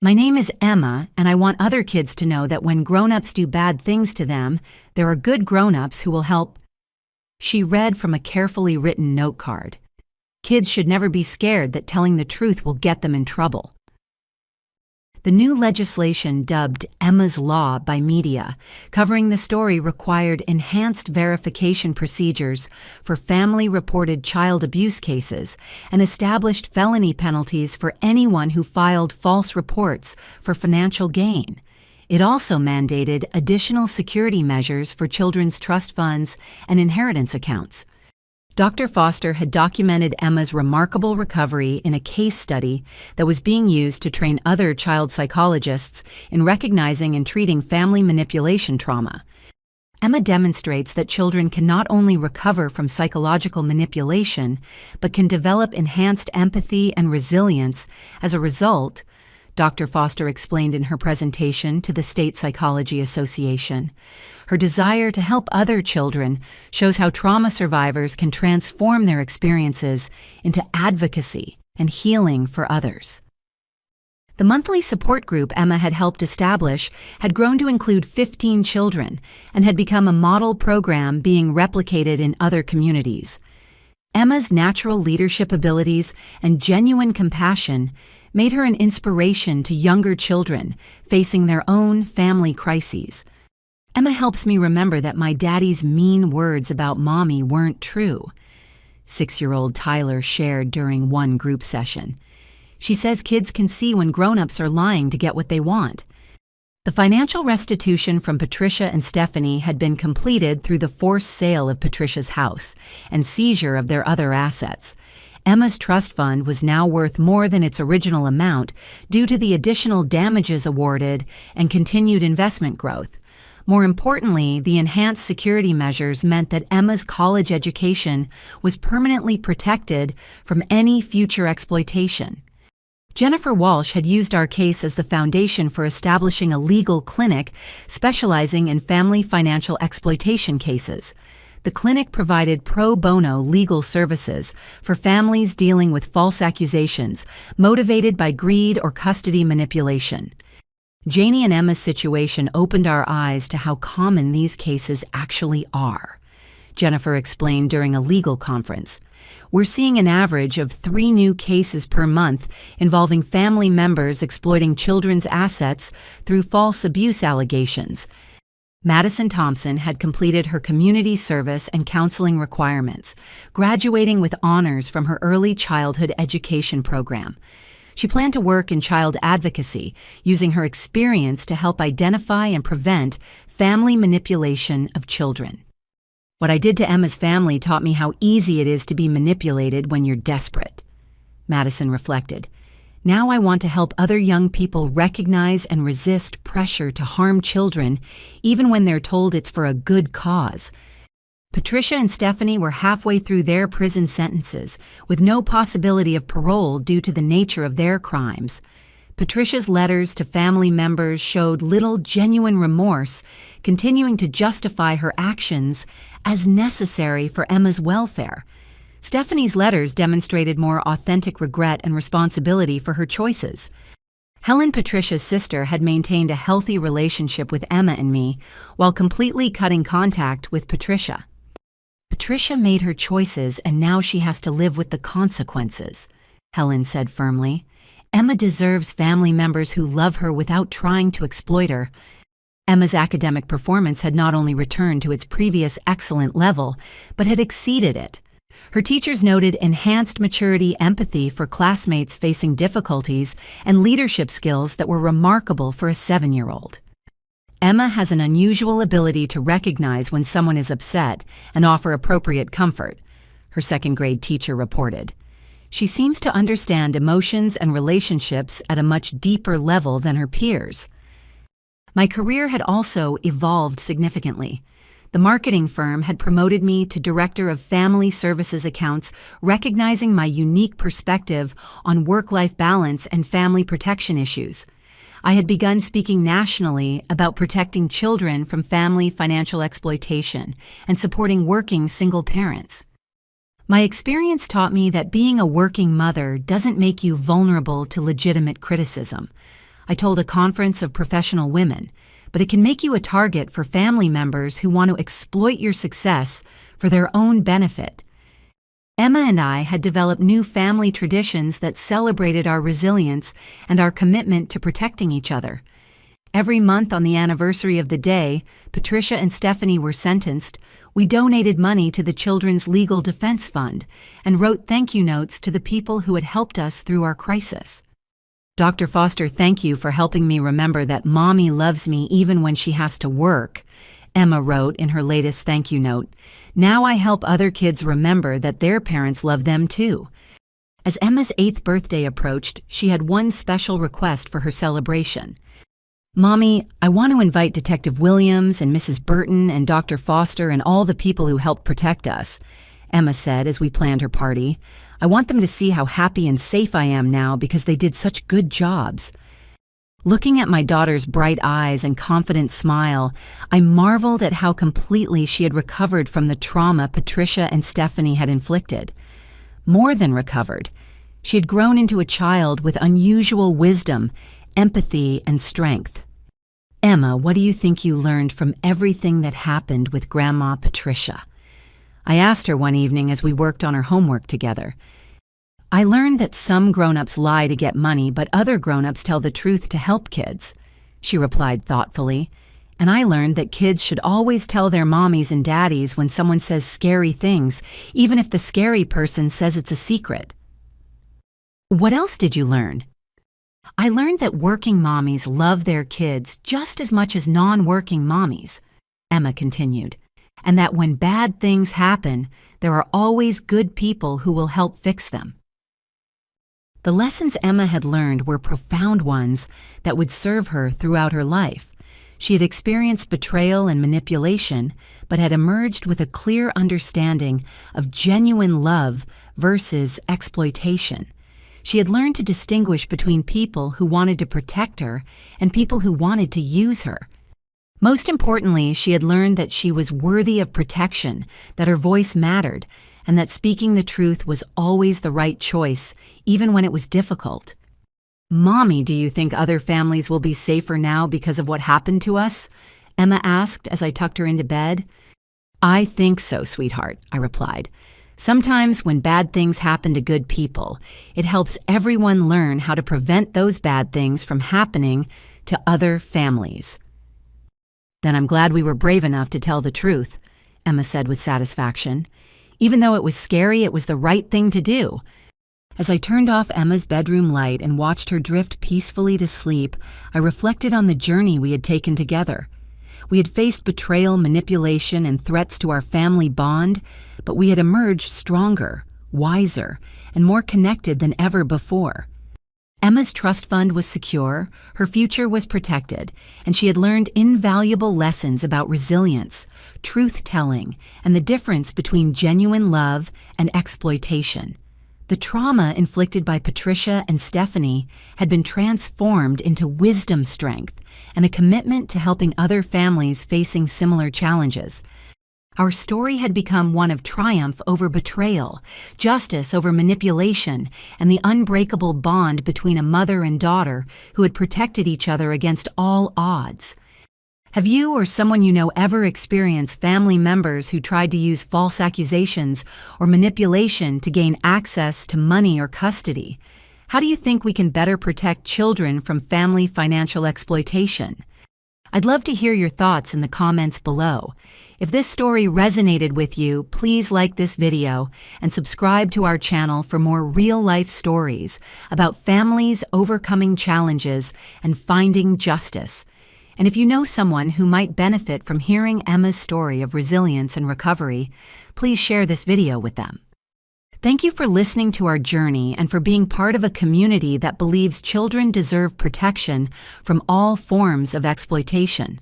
My name is Emma, and I want other kids to know that when grown-ups do bad things to them, there are good grown-ups who will help. She read from a carefully written note card. Kids should never be scared that telling the truth will get them in trouble. The new legislation, dubbed Emma's Law by media, covering the story, required enhanced verification procedures for family-reported child abuse cases and established felony penalties for anyone who filed false reports for financial gain. It also mandated additional security measures for children's trust funds and inheritance accounts. Dr. Foster had documented Emma's remarkable recovery in a case study that was being used to train other child psychologists in recognizing and treating family manipulation trauma. Emma demonstrates that children can not only recover from psychological manipulation, but can develop enhanced empathy and resilience as a result, Dr. Foster explained in her presentation to the State Psychology Association. Her desire to help other children shows how trauma survivors can transform their experiences into advocacy and healing for others. The monthly support group Emma had helped establish had grown to include 15 children and had become a model program being replicated in other communities. Emma's natural leadership abilities and genuine compassion made her an inspiration to younger children facing their own family crises. Emma helps me remember that my daddy's mean words about mommy weren't true, 6-year-old Tyler shared during one group session. She says kids can see when grown-ups are lying to get what they want. The financial restitution from Patricia and Stephanie had been completed through the forced sale of Patricia's house and seizure of their other assets. Emma's trust fund was now worth more than its original amount due to the additional damages awarded and continued investment growth. More importantly, the enhanced security measures meant that Emma's college education was permanently protected from any future exploitation. Jennifer Walsh had used our case as the foundation for establishing a legal clinic specializing in family financial exploitation cases. The clinic provided pro bono legal services for families dealing with false accusations motivated by greed or custody manipulation. Janie and Emma's situation opened our eyes to how common these cases actually are. Jennifer explained during a legal conference. We're seeing an average of 3 new cases per month involving family members exploiting children's assets through false abuse allegations. Madison Thompson had completed her community service and counseling requirements, graduating with honors from her early childhood education program. She planned to work in child advocacy, using her experience to help identify and prevent family manipulation of children. What I did to Emma's family taught me how easy it is to be manipulated when you're desperate, Madison reflected. Now I want to help other young people recognize and resist pressure to harm children, even when they're told it's for a good cause. Patricia and Stephanie were halfway through their prison sentences, with no possibility of parole due to the nature of their crimes. Patricia's letters to family members showed little genuine remorse, continuing to justify her actions as necessary for Emma's welfare. Stephanie's letters demonstrated more authentic regret and responsibility for her choices. Helen, Patricia's sister, had maintained a healthy relationship with Emma and me while completely cutting contact with Patricia. Patricia made her choices and now she has to live with the consequences, Helen said firmly. Emma deserves family members who love her without trying to exploit her. Emma's academic performance had not only returned to its previous excellent level, but had exceeded it. Her teachers noted enhanced maturity, empathy for classmates facing difficulties, and leadership skills that were remarkable for a 7-year-old. Emma has an unusual ability to recognize when someone is upset and offer appropriate comfort, her 2nd-grade teacher reported. She seems to understand emotions and relationships at a much deeper level than her peers. My career had also evolved significantly. The marketing firm had promoted me to Director of Family Services Accounts, recognizing my unique perspective on work-life balance and family protection issues. I had begun speaking nationally about protecting children from family financial exploitation and supporting working single parents. My experience taught me that being a working mother doesn't make you vulnerable to legitimate criticism. I told a conference of professional women, but it can make you a target for family members who want to exploit your success for their own benefit. Emma and I had developed new family traditions that celebrated our resilience and our commitment to protecting each other. Every month on the anniversary of the day Patricia and Stephanie were sentenced, we donated money to the Children's Legal Defense Fund and wrote thank you notes to the people who had helped us through our crisis. Dr. Foster, thank you for helping me remember that Mommy loves me even when she has to work, Emma wrote in her latest thank you note. Now I help other kids remember that their parents love them too. As Emma's 8th birthday approached, she had one special request for her celebration. Mommy, I want to invite Detective Williams and Mrs. Burton and Dr. Foster and all the people who helped protect us, Emma said as we planned her party. I want them to see how happy and safe I am now because they did such good jobs. Looking at my daughter's bright eyes and confident smile, I marveled at how completely she had recovered from the trauma Patricia and Stephanie had inflicted. More than recovered, she had grown into a child with unusual wisdom, empathy, and strength. Emma, what do you think you learned from everything that happened with Grandma Patricia? I asked her one evening as we worked on her homework together. I learned that some grown-ups lie to get money, but other grown-ups tell the truth to help kids, she replied thoughtfully. And I learned that kids should always tell their mommies and daddies when someone says scary things, even if the scary person says it's a secret. What else did you learn? I learned that working mommies love their kids just as much as non-working mommies, Emma continued, and that when bad things happen, there are always good people who will help fix them. The lessons Emma had learned were profound ones that would serve her throughout her life. She had experienced betrayal and manipulation, but had emerged with a clear understanding of genuine love versus exploitation. She had learned to distinguish between people who wanted to protect her and people who wanted to use her. Most importantly, she had learned that she was worthy of protection, that her voice mattered, and that speaking the truth was always the right choice, even when it was difficult. Mommy, do you think other families will be safer now because of what happened to us? Emma asked as I tucked her into bed. I think so, sweetheart, I replied. Sometimes when bad things happen to good people, it helps everyone learn how to prevent those bad things from happening to other families. Then I'm glad we were brave enough to tell the truth, Emma said with satisfaction. Even though it was scary, it was the right thing to do. As I turned off Emma's bedroom light and watched her drift peacefully to sleep, I reflected on the journey we had taken together. We had faced betrayal, manipulation, and threats to our family bond, but we had emerged stronger, wiser, and more connected than ever before. Emma's trust fund was secure, her future was protected, and she had learned invaluable lessons about resilience, truth-telling, and the difference between genuine love and exploitation. The trauma inflicted by Patricia and Stephanie had been transformed into wisdom strength and a commitment to helping other families facing similar challenges. Our story had become one of triumph over betrayal, justice over manipulation, and the unbreakable bond between a mother and daughter who had protected each other against all odds. Have you or someone you know ever experienced family members who tried to use false accusations or manipulation to gain access to money or custody? How do you think we can better protect children from family financial exploitation? I'd love to hear your thoughts in the comments below. If this story resonated with you, please like this video and subscribe to our channel for more real-life stories about families overcoming challenges and finding justice. And if you know someone who might benefit from hearing Emma's story of resilience and recovery, please share this video with them. Thank you for listening to our journey and for being part of a community that believes children deserve protection from all forms of exploitation.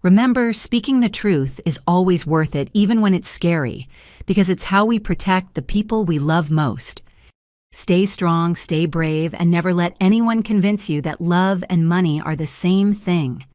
Remember, speaking the truth is always worth it, even when it's scary, because it's how we protect the people we love most. Stay strong, stay brave, and never let anyone convince you that love and money are the same thing.